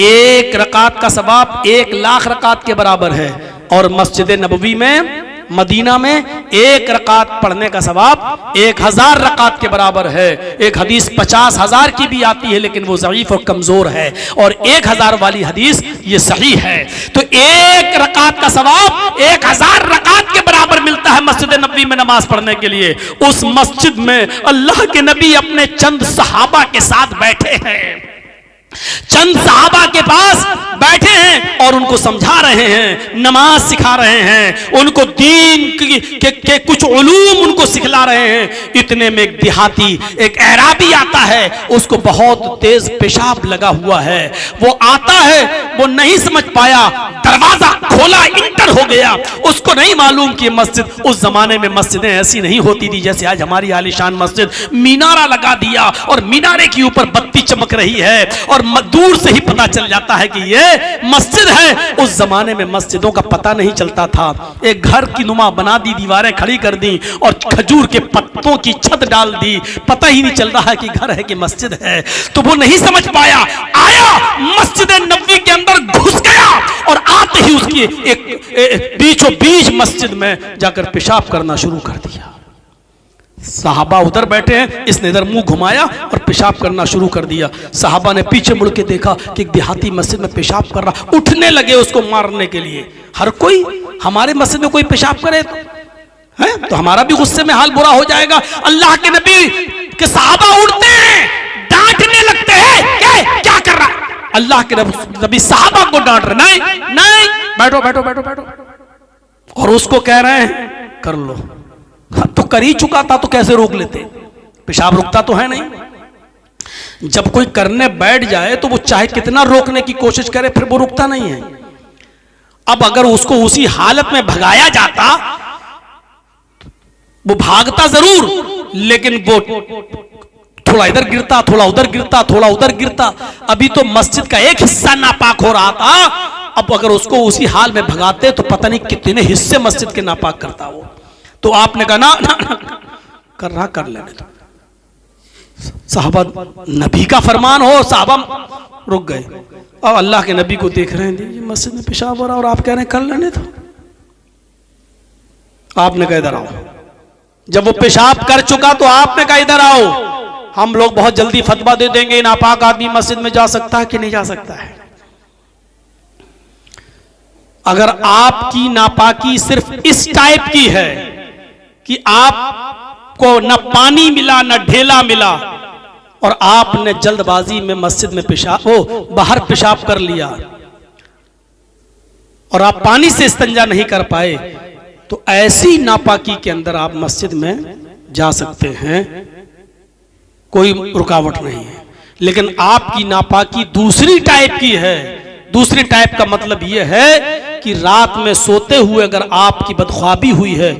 1 रकात का सवाब 1,00,000 रकात के बराबर है। और मस्जिद नबवी में, मदीना में 1 रकात पढ़ने का सवाब 1000 रकात के बराबर है। एक हदीस 50,000 की भी आती है लेकिन वो ज़ईफ और कमजोर है, और 1000 वाली हदीस ये सही है। तो 1 रकात का सवाब 1000 रकात के बराबर मिलता है मस्जिद नबवी में नमाज पढ़ने के लिए। उस मस्जिद में अल्लाह के नबी अपने चंद सहाबा के साथ बैठे हैं, चंद सहाबा के पास बैठे हैं और उनको समझा रहे हैं, नमाज सिखा रहे हैं, उनको दीन के कुछ उलूम उनको सिखला रहे हैं। इतने में एक देहाती, एक अराबी आता है, उसको बहुत तेज पेशाब लगा हुआ है। वो आता है, वो नहीं समझ पाया, दरवाजा खोला, इंटर हो गया। उसको नहीं मालूम कि मस्जिद, उस जमाने में मस्जिदें ऐसी नहीं होती थी जैसे आज हमारी आलीशान मस्जिद। मीनारा लगा दिया और मीनारे के ऊपर बत्ती चमक रही है और दूर से ही पता चल जाता है कि ये मस्जिद है। उस जमाने में मस्जिदों का पता नहीं चलता था। एक घर की नुमा बना दी, दीवारें खड़ी कर दी और खजूर के पत्तों की छत डाल दी, पता ही नहीं चल रहा है कि घर है कि मस्जिद है। तो वो नहीं समझ पाया, आया मस्जिद नबवी के अंदर घुस गया और आते ही उसकी एक बीचों बीच मस्जिद में जाकर पेशाब करना शुरू कर दिया। सहाबा उधर बैठे हैं, इसने इधर मुंह घुमाया और पेशाब करना शुरू कर दिया। सहाबा ने पीछे मुड़ के देखा कि एक देहाती मस्जिद में पेशाब कर रहा, उठने लगे उसको मारने के लिए। हर कोई हमारे मस्जिद में कोई पेशाब करे तो हमारा भी गुस्से में हाल बुरा हो जाएगा। अल्लाह के नबी के सहाबा उठते हैं, डांटने लगते हैं, क्या कर रहा है? अल्लाह के नबी सहाबा को डांट रहे, नहीं नहीं, बैठो बैठो बैठो बैठो, और उसको कह रहे हैं कर लो। तो कर ही चुका था तो कैसे रोक लेते? पेशाब रुकता तो है नहीं। जब कोई करने बैठ जाए तो वो चाहे कितना रोकने की कोशिश करे फिर वो रुकता नहीं है। अब अगर उसको उसी हालत में भगाया जाता, वो भागता जरूर लेकिन वो थोड़ा इधर गिरता, थोड़ा उधर गिरता, थोड़ा उधर गिरता। अभी तो मस्जिद का एक हिस्सा नापाक हो रहा था, अब अगर उसको उसी हाल में भगाते तो पता नहीं कितने हिस्से मस्जिद के नापाक करता वो। तो आपने कहा ना, ना, ना कर रहा, कर लेने दो। साहबा नबी का फरमान हो, साहबा रुक गए। अब अल्लाह के नबी को देख रहे हैं मस्जिद में पेशाब हो रहा और आप कह रहे हैं कर लेने दो। आपने कहा इधर आओ। जब वो पेशाब कर चुका तो आपने कहा इधर आओ, हम लोग बहुत जल्दी फतवा दे देंगे नापाक आदमी मस्जिद में जा सकता है कि नहीं जा सकता है। अगर आपकी नापाकी सिर्फ इस टाइप की है कि आपको न पानी मिला न ढेला मिला और आपने जल्दबाजी में मस्जिद में बाहर पेशाब कर लिया और आप पानी से इस्तिंजा नहीं कर पाए, तो ऐसी नापाकी के अंदर आप मस्जिद में जा सकते हैं, कोई रुकावट नहीं है। लेकिन आपकी नापाकी दूसरी टाइप की है। दूसरी टाइप का मतलब यह है कि रात में सोते हुए अगर आपकी बदख्वाबी हुई है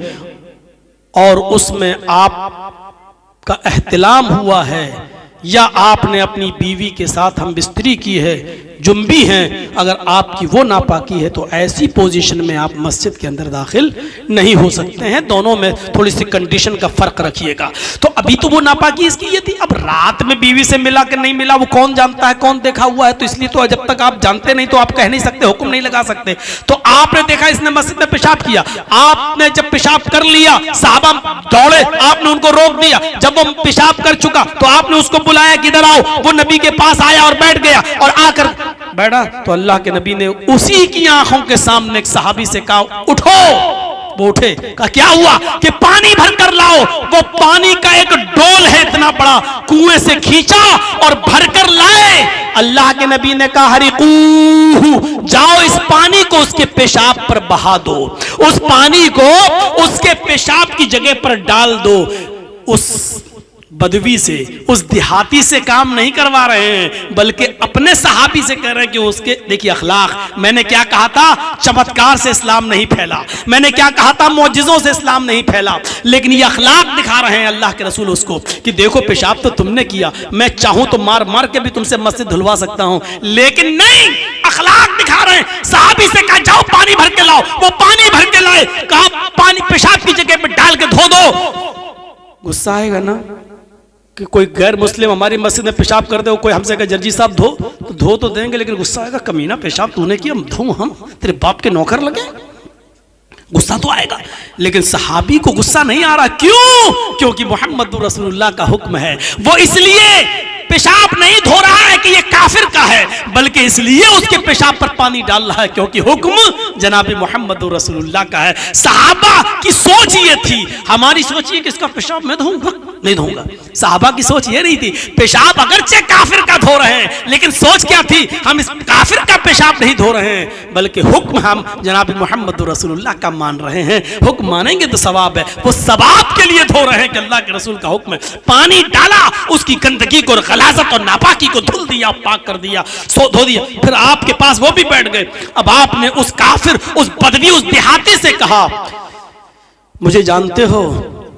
और उसमें आपका एहतिलाम हुआ है या आपने अपनी बीवी के साथ हम बिस्तरी की है, जुम्बी हैं, अगर आपकी वो नापाकी है तो ऐसी पोजीशन में आप मस्जिद के अंदर दाखिल नहीं हो सकते हैं। दोनों में थोड़ी सी कंडीशन का फर्क रखिएगा। तो अभी तो वो नापाकी इसकी ये थी, अब रात में बीवी से मिला कि नहीं मिला वो कौन जानता है, कौन देखा हुआ है। तो इसलिए तो जब तक आप जानते नहीं तो आप कह नहीं सकते, हुक्म नहीं लगा सकते। तो आपने देखा इसने मस्जिद में पेशाब किया, आपने जब पेशाब कर लिया साहबा दौड़े, आपने उनको रोक दिया। जब वो पेशाब कर चुका तो आपने उसको बुलाया कि इधर आओ। वो नबी के पास आया और बैठ गया और आकर बैठा तो अल्लाह के नबी ने उसी की आंखों के सामने एक सहाबी से कहा उठो। वो उठे, कहा क्या हुआ? कि पानी भर कर लाओ। वो पानी का एक डोल है इतना बड़ा, कुएं से खींचा और भर कर लाए। अल्लाह के नबी ने कहा हरिकूहु, जाओ इस पानी को उसके पेशाब पर बहा दो, उस पानी को उसके पेशाब की जगह पर डाल दो। उस बदवी से, उस देहाती से काम नहीं करवा रहे हैं, बल्कि अपने सहाबी से कह रहे हैं कि उसके देखिए अखलाक। मैंने क्या कहा था? चमत्कार से इस्लाम नहीं फैला। मैंने क्या कहा था? मौजिज़ों से इस्लाम नहीं फैला। लेकिन ये अखलाक दिखा रहे हैं अल्लाह के रसूल उसको कि देखो पेशाब तो तुमने किया, मैं चाहूं तो मार मार के भी तुमसे मस्जिद धुलवा सकता हूं, लेकिन नहीं, अखलाक दिखा रहे हैं। सहाबी से कहा जाओ पानी भर के लाओ। वो पानी भर के लाए। कहा पानी पेशाब की जगह पर डाल के धो दो। गुस्सा आएगा ना कि कोई गैर मुस्लिम हमारी मस्जिद में पेशाब कर दे, कोई हमसे कहे जर्जी साहब धो, तो धो तो देंगे, लेकिन गुस्सा आएगा, कमीना पेशाब तूने किया, धो हम तेरे बाप के नौकर लगे? गुस्सा तो आएगा। लेकिन सहाबी को गुस्सा नहीं आ रहा। क्यों? क्योंकि मोहम्मद रसूलुल्लाह का हुक्म है। वो इसलिए पेशाब नहीं धो रहा है कि ये काफिर का है, बल्कि इसलिए उसके पेशाब पर पानी डाल रहा है क्योंकि हुक्म जनाब मोहम्मद रसूलुल्लाह का है। सहाबा की सोच ये थी, हमारी सोच ये कि इसका पेशाब मैं धोऊंगा, नहीं धोऊंगा। सहाबा की सोच ये नहीं थी। पेशाब अगरचे काफिर का धो रहे हैं, लेकिन सोच क्या थी? हम इस काफिर का पेशाब नहीं धो रहे हैं, बल्कि हुक्म हम जनाब मोहम्मद रसूलुल्लाह का मान रहे हैं। हुक्म मानेंगे तो सवाब है, वो सवाब के लिए धो रहे हैं कि अल्लाह के रसूल का हुक्म है। पानी डाला, उसकी गंदगी को, गलाजत और नापाकी को धुल दिया, पाक कर दिया, सो धो दिया। फिर आपके पास वो भी बैठ गए। अब आपने उस काफिर, उस बदवी, उस देहाती से कहा मुझे जानते हो?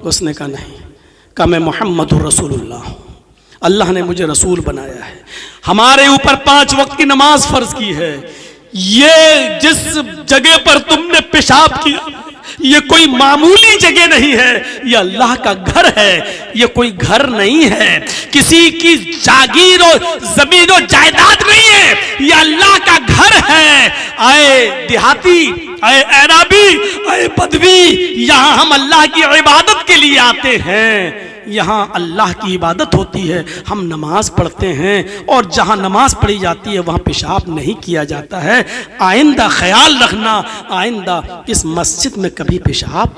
उसने कहा नहीं। कहा मैं मोहम्मद रसूलुल्लाह हूं, अल्लाह ने मुझे रसूल बनाया है, हमारे ऊपर 5 वक्त की नमाज फर्ज की है। ये जिस जगह पर तुमने पेशाब किया, ये कोई मामूली जगह नहीं है, ये अल्लाह का घर है। ये कोई घर नहीं है, किसी की जागीर और जमीन और जायदाद नहीं है, ये अल्लाह का घर है। आए देहाती, आए ऐराबी, आए बदवी, यहां हम अल्लाह की इबादत के लिए आते हैं। यहाँ अल्लाह की इबादत होती है, हम नमाज पढ़ते हैं, और जहाँ नमाज पढ़ी जाती है वहाँ पेशाब नहीं किया जाता है। आइंदा ख्याल रखना, आइंदा इस मस्जिद में कभी पेशाब,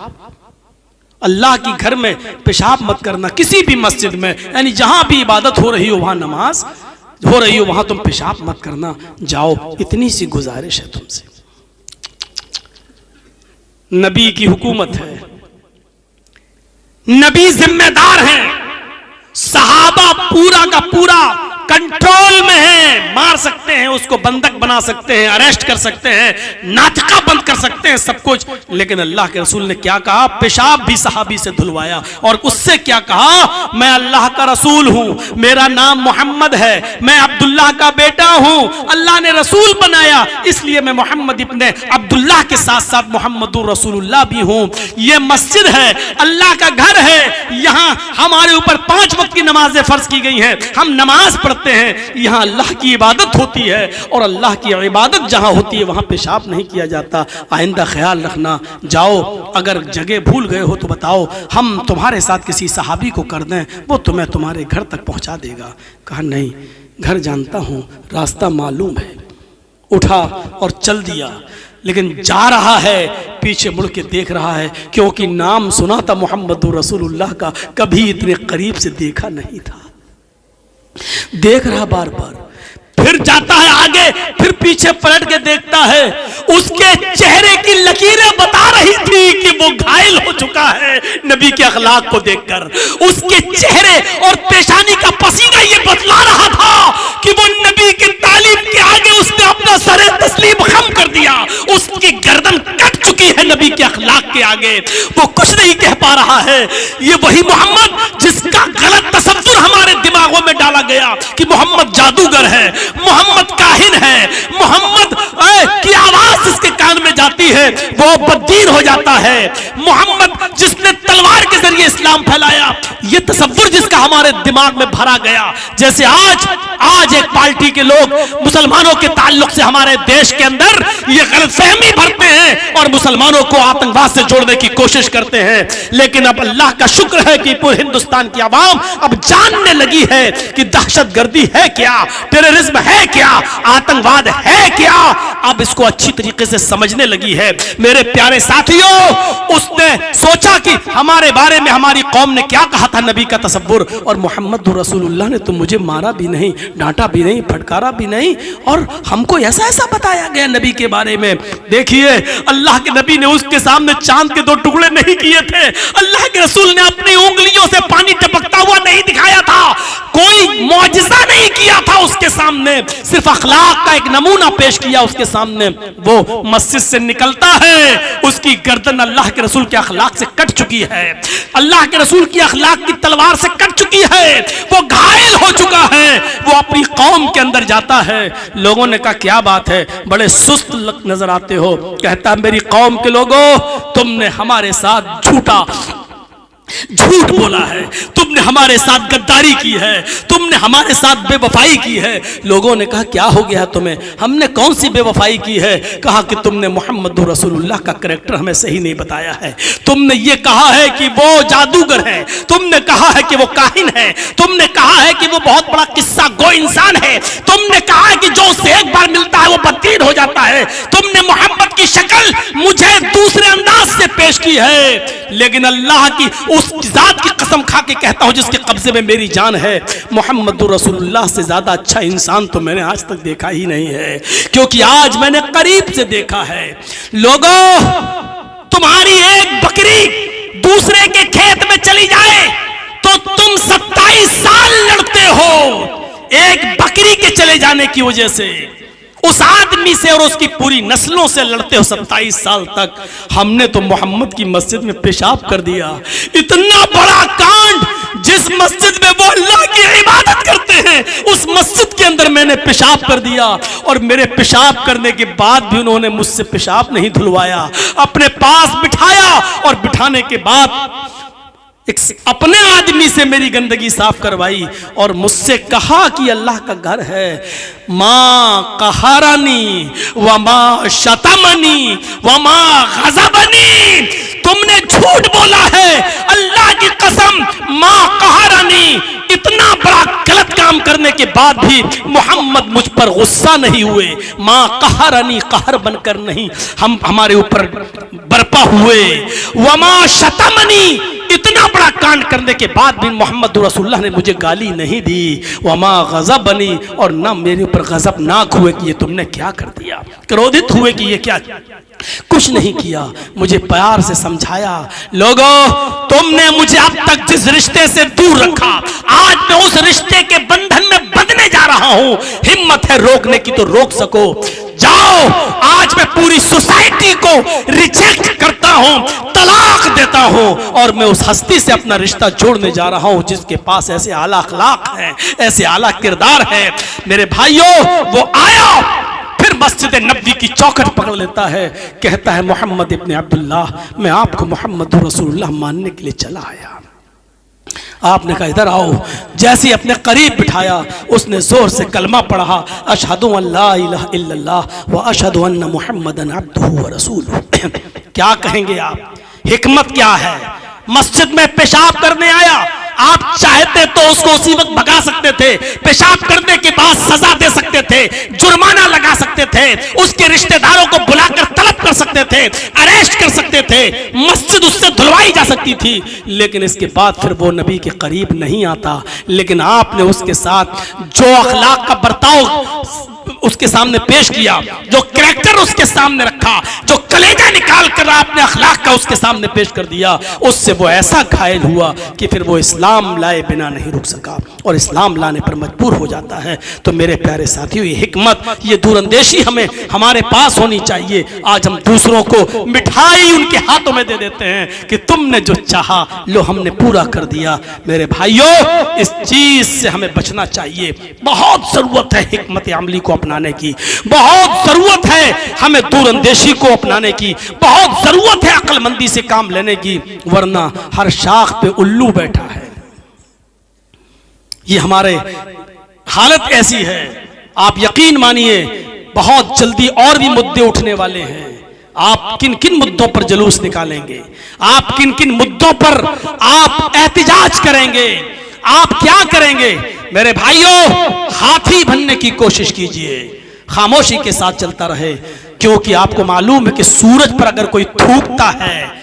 अल्लाह की घर में पेशाब मत करना। किसी भी मस्जिद में, यानी जहाँ भी इबादत हो रही हो, वहाँ नमाज हो रही हो, वहाँ तुम पेशाब मत करना। जाओ, इतनी सी गुजारिश है तुमसे। नबी की हुकूमत है, नबी जिम्मेदार हैं, सहाबा पूरा का पूरा कंट्रोल में है। मार सकते हैं उसको, बंधक बना सकते हैं, अरेस्ट कर सकते हैं, नाटका बंद कर सकते हैं, सब कुछ। लेकिन अल्लाह के रसूल ने क्या कहा? पेशाब भी सहाबी से धुलवाया, और उससे क्या कहा? मैं अल्लाह का रसूल हूं, मेरा नाम मोहम्मद है, मैं अब्दुल्लाह का बेटा हूं, अल्लाह ने रसूल बनाया, इसलिए मैं मोहम्मद इब्ने अब्दुल्लाह के साथ साथ मोहम्मद रसूलुल्लाह भी हूं। ये मस्जिद है, अल्लाह का घर है, यहां हमारे ऊपर 5 वक्त की नमाजें फर्ज की गई हैं, हम नमाज पढ़ते हैं, यहां अल्लाह की इबादत होती है, और अल्लाह की इबादत जहां होती है वहां पेशाब नहीं किया जाता। आइंदा ख्याल रखना। जाओ, अगर जगह भूल गए हो तो बताओ, हम तुम्हारे साथ किसी सहाबी को कर दें, वो तुम्हें तुम्हारे घर तक पहुंचा देगा। कहा नहीं, घर जानता हूं, रास्ता मालूम है। उठा और चल दिया, लेकिन जा रहा है, पीछे मुड़ के देख रहा है, क्योंकि नाम सुना था मोहम्मद रसूलुल्लाह का, कभी इतने करीब से देखा नहीं था। देख रहा बार बार, फिर जाता है आगे, फिर पीछे पलट के देखता है, उसके चेहरे की लकीरें बता रही थी कि वो घायल हो चुका है नबी के अखलाक को देखकर। उसके चेहरे और पेशानी का पसीना ये बतला रहा था कि वो नबी की तालीम के आगे उसने अपना सरे तस्लीम खम कर दिया, उसकी गर्दन कट चुकी है नबी के अखलाक के आगे, वो कुछ नहीं कह पा रहा है। ये वही मोहम्मद जिसका गलत तसव्वुर हमारे दिमागों में डाला गया कि मोहम्मद जादूगर है, मोहम्मद काहिन है, मोहम्मद की आवाज जिसके कान में जाती है वो बददीन हो जाता है, मोहम्मद जिसने तलवार के जरिए लिए इस्लाम फैलाया। ये तसव्वुर जिसका हमारे दिमाग में भरा गया, जैसे आज एक पार्टी के लोग मुसलमानों के ताल्लुक से हमारे देश के अंदर ये गलतफहमी भरते हैं और मुसलमानों को आतंकवाद से जोड़ने की कोशिश करते हैं। लेकिन अब अल्लाह का शुक्र है कि पूरे हिंदुस्तान की आवाम अब जानने लगी है कि दहशतगर्दी है क्या, टेररिज्म है क्या, आतंकवाद है क्या। अब इसको अच्छी तरीके से समझने लगी है। मेरे प्यारे साथियों, उसने सोचा कि हमारे बारे में हमारी कौम ने क्या कहा था, नबी का तसव्वुर, और मोहम्मद रसूलुल्लाह ने तो मुझे मारा भी नहीं, डांटा भी नहीं, फटकारा भी नहीं, और हमको ऐसा ऐसा बताया गया नबी के बारे में। देखिए, अल्लाह के नबी ने उसके सामने चांद के 2 टुकड़े नहीं किए थे। अल्लाह के रसूल ने अपनी उंगलियों से पानी टपकता हुआ नहीं दिखाया था, कोई मौजिज़ा नहीं किया था उसके सामने, सिर्फ अखलाक का एक नमूना पेश किया उसके सामने। वो मस्जिद से निकलता है, उसकी गर्दन अल्लाह के रसूल के अखलाक से कट चुकी है, अल्लाह के रसूल की अखलाक की तलवार से कट चुकी है, वो घायल हो चुका है। वो अपनी कौम के अंदर जाता है। लोगों ने कहा क्या बात है, बड़े सुस्त नजर आते हो। कहता है मेरी कौम के लोगों, तुमने हमारे साथ झूठ बोला है, तुमने हमारे साथ गद्दारी की है, तुमने हमारे साथ बेवफाई की है। लोगों ने कहा क्या हो गया तुम्हें, हमने कौन सी बेवफाई की है। कहा कि तुमने मोहम्मद रसूलुल्लाह का करैक्टर हमें सही नहीं बताया है, तुमने ये कहा है कि वो जादूगर है, तुमने कहा है कि वो काहिन है, तुमने कहा है कि वो बहुत बड़ा किस्सा गो इंसान है, तुमने कहा है कि जो उसे एक बार मिलता है वो बदतीन हो जाता है, तुमने मोहम्मद की शक्ल मुझे दूसरे अंदाज से पेश की है। लेकिन अल्लाह की उस जात की कसम खा के कहता हूं जिसके कब्जे में मेरी जान है, मोहम्मद रसूलुल्लाह से ज्यादा अच्छा इंसान तो मैंने आज तक देखा ही नहीं है, क्योंकि आज मैंने करीब से देखा है। लोगों, तुम्हारी एक बकरी दूसरे के खेत में चली जाए तो तुम 27 साल लड़ते हो। एक बकरी के चले जाने की वजह से उस आदमी से और उसकी पूरी नस्लों से लड़ते हो 27 साल तक। हमने तो मोहम्मद की मस्जिद में पेशाब कर दिया, इतना बड़ा कांड, जिस मस्जिद में वो अल्लाह की इबादत करते हैं उस मस्जिद के अंदर मैंने पेशाब कर दिया, और मेरे पेशाब करने के बाद भी उन्होंने मुझसे पेशाब नहीं धुलवाया, अपने पास बिठाया और बिठाने के बाद एक अपने आदमी से मेरी गंदगी साफ करवाई और मुझसे कहा कि अल्लाह का घर है। माँ कहारानी व माँ शतमनी व माँ गज़बनी, तुमने झूठ बोला है, अल्लाह की कसम, माँ कहारानी, इतना बड़ा गलत काम करने के बाद भी मोहम्मद मुझ पर गुस्सा नहीं हुए। माँ कहारानी, कहर बनकर नहीं, हम हमारे ऊपर बरपा हुए। वमा शतमनी, इतना बड़ा कांड करने के बाद भी मोहम्मद रसूलुल्लाह ने मुझे गाली नहीं दी। वमा गज़ब बनी, और ना मेरे ऊपर गज़बनाक हुए कि ये तुमने क्या कर दिया, क्रोधित हुए कि ये क्या, कुछ नहीं किया, मुझे प्यार से समझाया। लोगों, तुमने मुझे अब तक जिस रिश्ते से दूर रखा, आज मैं उस रिश्ते के बंधन में बंधने जा रहा हूं। हिम्मत है रोकने की तो रोक सको, जाओ। आज मैं पूरी सोसाइटी को रिजेक्ट करता हूं, तलाक देता हूं, और मैं उस हस्ती से अपना रिश्ता जोड़ने जा रहा हूं जिसके पास ऐसे आला अखलाक हैं, ऐसे आला किरदार है। मेरे भाइयों, वो आया, फिर मस्जिद नबवी की चौखट पकड़ लेता है, कहता है मोहम्मद इब्न अब्दुल्लाह, मैं आपको मोहम्मद रसूलुल्लाह मानने के लिए चला आया। आपने कहा इधर आओ। जैसे अपने करीब बिठाया, उसने जोर से कलमा पढ़ा, अशहदु अल्ला इलाहा इल्लल्लाह व अशहदु अन्ना मुहम्मदन अब्दुहु व रसूलुहु। क्या कहेंगे आप, हिकमत क्या है? मस्जिद में पेशाब करने आया, आप चाहते तो उसको उसी वक्त भगा सकते थे, पेशाब करने के बाद सजा दे सकते थे, जुर्माना लगा सकते थे, उसके रिश्तेदारों को बुलाकर तलब कर सकते थे, अरेस्ट कर सकते थे, मस्जिद उससे धुलवाई जा सकती थी, लेकिन इसके बाद फिर वो नबी के करीब नहीं आता। लेकिन आपने उसके साथ जो अखलाक का बर्ताव उसके सामने पेश किया, जो कैरेक्टर उसके सामने रखा, जो कलेजा निकाल कर आपने अखलाक का उसके सामने पेश कर दिया, उससे वो ऐसा घायल हुआ कि फिर वो इस्लाम लाए बिना नहीं रुक सका और इस्लाम लाने पर मजबूर हो जाता है। तो मेरे प्यारे साथियों, ये हिकमत, ये दूरंदेशी हमें हमारे पास होनी चाहिए। आज हम दूसरों को मिठाई उनके हाथों में दे देते हैं कि तुमने जो चाहा लो हमने पूरा कर दिया। मेरे भाइयों, इस चीज से हमें बचना चाहिए। बहुत जरूरत है हिकमत अमली को अपनाने की, बहुत जरूरत है हमें दूरंदेशी को अपनाने की, बहुत जरूरत है अक्लमंदी से काम लेने की, वरना हर शाख पे उल्लू बैठा है। ये हमारे हालत ऐसी है। आप यकीन मानिए बहुत जल्दी और भी मुद्दे उठने वाले हैं। आप किन किन मुद्दों पर जुलूस निकालेंगे, आप किन किन मुद्दों पर आप एहतिजाज करेंगे, आप क्या करेंगे? मेरे भाइयों, हाथी बनने की कोशिश कीजिए, खामोशी के साथ चलता रहे, क्योंकि आपको मालूम है कि सूरज पर अगर कोई थूकता है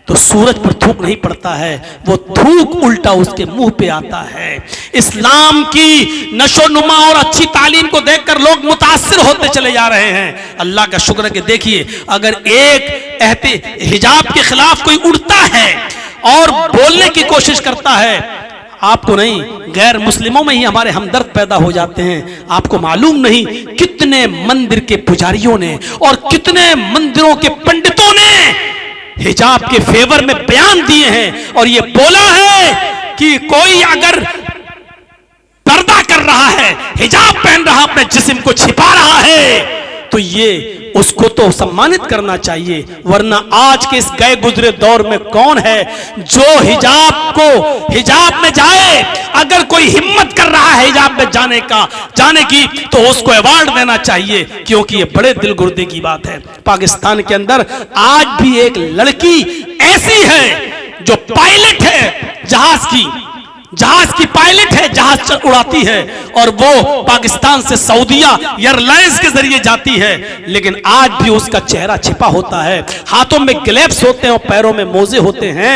तो सूरज पर थूक नहीं पड़ता है, वो थूक उल्टा उसके मुंह पे आता है। इस्लाम की नशोनुमा और अच्छी तालीम को देखकर लोग मुतासिर होते चले जा रहे हैं। अल्लाह का शुक्र है कि देखिए, अगर एक हिजाब के खिलाफ कोई उड़ता है और बोलने की कोशिश करता है, आपको नहीं, गैर मुस्लिमों में ही हमारे हमदर्द पैदा हो जाते हैं। आपको मालूम नहीं कितने मंदिर के पुजारियों ने और कितने मंदिरों के पंडितों ने हिजाब के फेवर में बयान दिए हैं और ये बोला है कि कोई अगर पर्दा कर रहा है, हिजाब पहन रहा, अपने जिस्म को छिपा रहा है, तो ये उसको तो सम्मानित करना चाहिए। वरना आज के इस गए गुजरे दौर में कौन है जो हिजाब में जाए? अगर कोई हिम्मत कर रहा है हिजाब में जाने की, तो उसको अवार्ड देना चाहिए, क्योंकि ये बड़े दिल गुर्दे की बात है। पाकिस्तान के अंदर आज भी एक लड़की ऐसी है जो पायलट है, जहाज की पायलट है, जहाज उड़ाती है, और वो पाकिस्तान से सऊदिया एयरलाइंस के जरिए जाती है, लेकिन आज भी उसका चेहरा छिपा होता है, हाथों में ग्लव्स होते हैं और पैरों में मोजे होते हैं।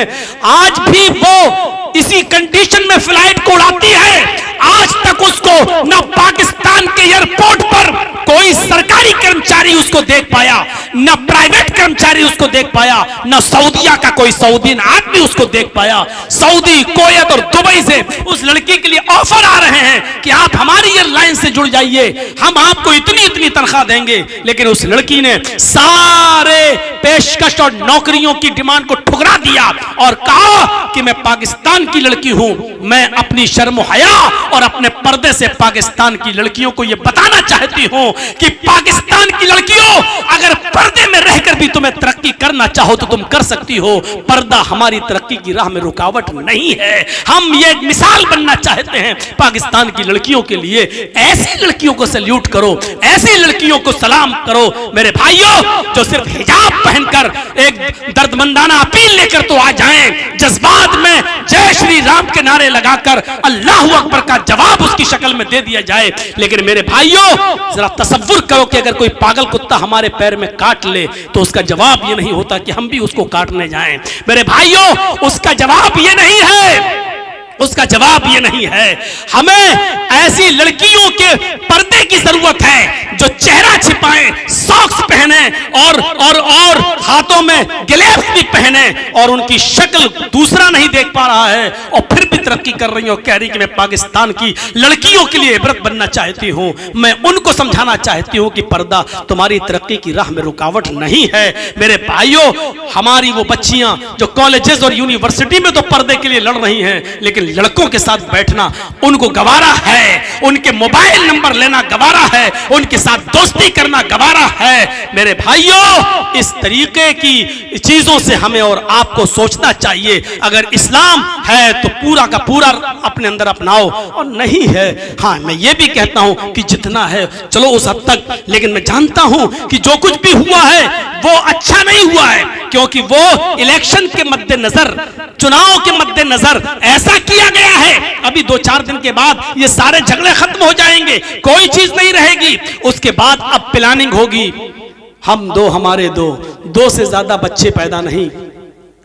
आज भी वो इसी कंडीशन में फ्लाइट को उड़ाती है। आज तक उसको न पाकिस्तान के एयरपोर्ट पर कोई सरकारी कर्मचारी उसको देख पाया, न प्राइवेट कर्मचारी उसको देख पाया, न सऊदिया का कोई सऊदी आदमी उसको देख पाया। सऊदी, कुवैत और दुबई से उस लड़की के लिए ऑफर आ रहे हैं कि आप हमारी एयरलाइन से जुड़ जाइए, हम आपको इतनी इतनी तनख्वाह देंगे। लेकिन उस लड़की ने सारे पेशकश और नौकरियों की डिमांड को ठुकरा दिया और कहा कि मैं पाकिस्तान की लड़की हूं, मैं अपनी शर्म हया और अपने पर्दे से पाकिस्तान की लड़कियों को यह बताना चाहती हूं कि पाकिस्तान की लड़कियों, अगर पर्दे में रहकर भी तुम्हें तरक्की करना चाहो तो तुम कर सकती हो। पर्दा हमारी तरक्की की राह में रुकावट नहीं है। हम ये एक मिसाल बनना चाहते हैं पाकिस्तान की लड़कियों के लिए। ऐसी लड़कियों को सैल्यूट करो, ऐसी लड़कियों को सलाम करो मेरे भाइयों, जो सिर्फ हिजाब पहनकर एक दर्दमंदाना अपील लेकर तो आ जाएं, जज्बात में जय श्री राम के नारे लगाकर अल्लाह अकबर का जवाब उसकी शक्ल में दे दिया जाए। लेकिन मेरे भाइयों, जरा तसव्वुर करो कि अगर कोई पागल कुत्ता हमारे पैर में काट ले तो उसका जवाब ये नहीं होता कि हम भी उसको काटने जाएं। मेरे भाइयों, उसका जवाब ये नहीं है, उसका जवाब ये नहीं है। हमें ऐसी लड़कियों के पर्दे की जरूरत है जो चेहरा छिपाएं, सॉक्स पहने और हाथों में ग्लव्स भी पहने और उनकी शक्ल दूसरा नहीं देख पा रहा है और फिर भी तरक्की कर रही हो, कह रही कि मैं पाकिस्तान की लड़कियों के लिए इबरत बनना चाहती हूं। मैं उनको समझाना चाहती हूं कि पर्दा तुम्हारी तरक्की की राह में रुकावट नहीं है। मेरे भाइयों, हमारी वो बच्चियां जो कॉलेजेस और यूनिवर्सिटी में तो पर्दे के लिए लड़ रही हैं, लेकिन लड़कों के साथ बैठना उनको गवारा है, उनके मोबाइल नंबर लेना गवारा है, उनके साथ दोस्ती करना गवारा है। मेरे भाइयों, इस तरीके की चीजों से हमें और आपको सोचना चाहिए। अगर इस्लाम है तो पूरा का पूरा अपने अंदर अपनाओ, और नहीं है, हाँ मैं ये भी कहता हूं कि जितना है चलो उस हद तक, लेकिन मैं जानता हूं कि जो कुछ भी हुआ है वो अच्छा नहीं हुआ है, क्योंकि वो इलेक्शन के मद्देनजर, चुनाव के मद्देनजर ऐसा किया गया है। अभी 2-4 दिन के बाद ये सारे झगड़े खत्म हो जाएंगे, कोई चीज नहीं रहेगी। उसके बाद अब प्लानिंग होगी, हम दो हमारे दो से ज्यादा बच्चे पैदा नहीं,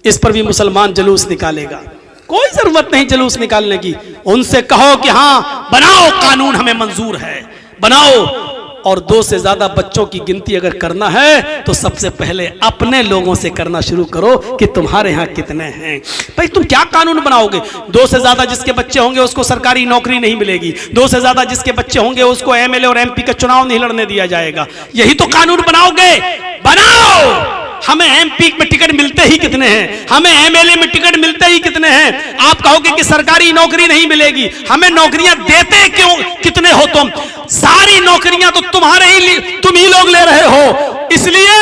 इस पर भी मुसलमान जुलूस निकालेगा। कोई जरूरत नहीं जुलूस निकालने की, उनसे कहो कि हाँ बनाओ कानून, हमें मंजूर है, बनाओ। और 2 से ज्यादा बच्चों की गिनती अगर करना है तो सबसे पहले अपने लोगों से करना शुरू करो कि तुम्हारे यहाँ कितने हैं। भाई तुम क्या कानून बनाओगे? 2 से ज्यादा जिसके बच्चे होंगे उसको सरकारी नौकरी नहीं मिलेगी, 2 से ज्यादा जिसके बच्चे होंगे उसको एमएलए और एमपी का चुनाव नहीं लड़ने दिया जाएगा। यही तो कानून बनाओगे? बनाओ। हमें एमपी में टिकट मिलते ही कितने हैं, हमें एमएलए में टिकट मिलते ही कितने हैं। आप कहोगे कि सरकारी नौकरी नहीं मिलेगी, हमें नौकरियां देते क्यों कितने हो तुम? सारी नौकरियां तो तुम ही लोग ले रहे हो, इसलिए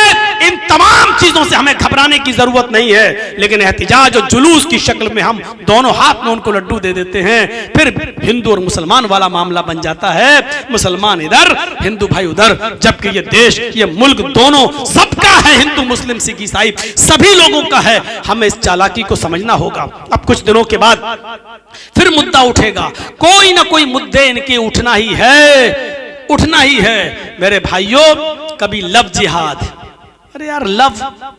इन तमाम चीजों से हमें घबराने की जरूरत नहीं है, लेकिन एहतिजाज और जुलूस की शक्ल में हम दोनों हाथ में उनको लड्डू दे देते हैं, फिर हिंदू और मुसलमान वाला मामला बन जाता है। मुसलमान इधर, हिंदू भाई उधर, जबकि ये देश, ये मुल्क दोनों सबका है, हिंदू मुस्लिम सिख ईसाई सभी लोगों का है। हमें इस चालाकी को समझना होगा। अब कुछ दिनों के बाद फिर मुद्दा उठेगा, कोई ना कोई मुद्दे इनके उठना ही है, उठना ही है। मेरे भाइयों, कभी लव जिहाद, अरे यार लव,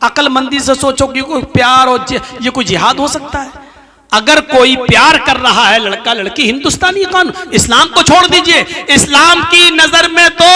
अकलमंदी से सोचो कि कोई प्यार और ये कोई जिहाद हो सकता है? अगर कोई प्यार कर रहा है लड़का लड़की, हिंदुस्तानी कानून, इस्लाम को छोड़ दीजिए, इस्लाम की नजर में तो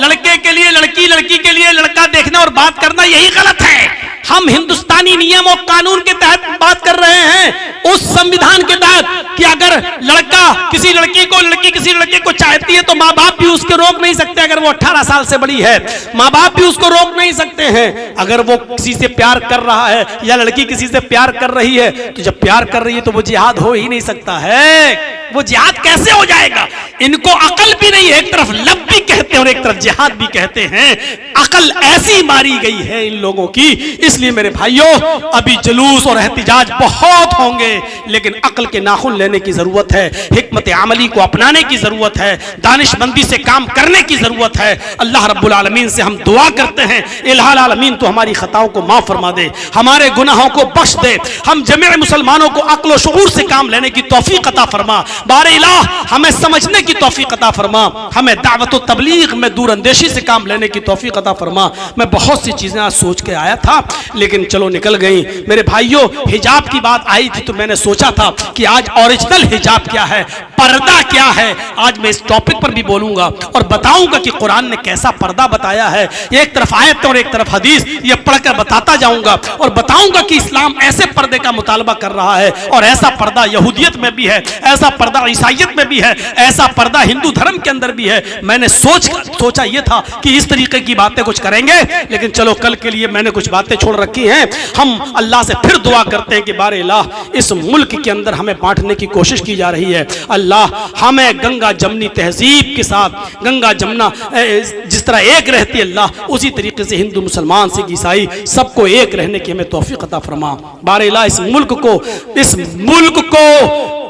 लड़के के लिए लड़की, लड़की के लिए लड़का देखना और बात करना यही गलत है। हम हिंदुस्तानी नियम और कानून के तहत बात कर रहे हैं, उस संविधान के तहत कि अगर लड़का किसी लड़की को, लड़की किसी लड़के को चाहती है तो माँ बाप भी उसको रोक नहीं सकते। अगर वो 18 साल से बड़ी है, माँ बाप भी उसको रोक नहीं सकते हैं। अगर वो किसी से प्यार कर रहा है या लड़की किसी से प्यार कर रही है, तो जब प्यार कर रही है तो वो जिहाद हो ही नहीं सकता है। वो जिहाद कैसे हो जाएगा? इनको अकल भी नहीं है, एक तरफ लब भी कहते हैं और एक तरफ जिहाद भी कहते हैं। अकल ऐसी मारी गई है इन लोगों की। इसलिए मेरे भाइयों, अभी जुलूस और एहतिजाज बहुत होंगे, लेकिन अकल के नाखून लेने की जरूरत है, हिकमत अमली को अपनाने की जरूरत है, दानिशमंदी से काम करने की जरूरत है। अल्लाह रब्बुल आलमीन से हम दुआ करते हैं, इलाहुल आलमीन तो हमारी खताओं को माफ फरमा दे, हमारे गुनाहों को बख्श दे, हम जमीअ मुसलमानों को अक्ल और शऊर से काम लेने की तौफीक अता फरमा। बारे इलाह हमें समझने की तौफीक अता फरमा, हमें दावत व तबलीग में दूर अंदेशी से काम लेने की तौफीक अता फरमा। मैं बहुत सी चीजें आज सोच के आया था, लेकिन चलो निकल गई। मेरे भाइयों, हिजाब की बात आई थी तो मैंने सोचा था कि आज ओरिजिनल हिजाब क्या है, पर्दा क्या है। आज मैं इस टॉपिक पर भी बोलूंगा और बताऊंगा कि कुरान ने कैसा पर्दा बताया है। एक तरफ आयत और एक तरफ हदीस, ये पढ़कर बताता जाऊंगा और बताऊंगा कि इस्लाम ऐसे पर्दे का मुतालबा कर रहा है, और ऐसा पर्दा यहूदियत में भी है, ऐसा पर्दा ईसाइयत में भी है, ऐसा पर्दा हिंदू धर्म के अंदर भी है। मैंने सोचा यह था कि इस तरीके की बातें कुछ करेंगे, लेकिन चलो कल के लिए मैंने कुछ बातें छोड़ रखी हैं। हम अल्लाह से फिर दुआ करते हैं कि बारे अल्लाह, इस मुल्क के अंदर हमें बांटने की कोशिश की जा रही है। अल्लाह हमें गंगा जमनी तहजीब के साथ, गंगा जमुना जिस तरह एक रहती है अल्लाह, उसी तरीके से हिंदू मुसलमान सिख ईसाई सबको एक रहने की हमें तौफीक अता फरमा। बारे अल्लाह, इस मुल्क को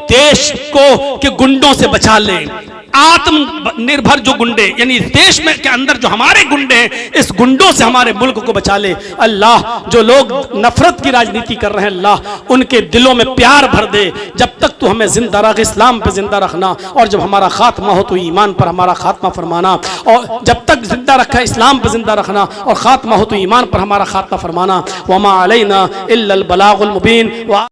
देश को के गुंडों से बचा ले। आत्मनिर्भर जो गुंडे, यानी देश में के अंदर जो हमारे गुंडे हैं, इस गुंडों से हमारे मुल्क को बचा ले। अल्लाह, जो लोग नफरत की राजनीति कर रहे हैं, अल्लाह उनके दिलों में प्यार भर दे। जब तक तू हमें जिंदा रख, इस्लाम पे जिंदा रखना, और जब हमारा खात्मा हो तो ईमान पर हमारा खात्मा फरमाना। और जब तक जिंदा रखा इस्लाम पे जिंदा रखना, और खात्मा हो तो ईमान पर हमारा खात्मा फरमाना। वमा अलैना इल्लल बलागुल मुबीन।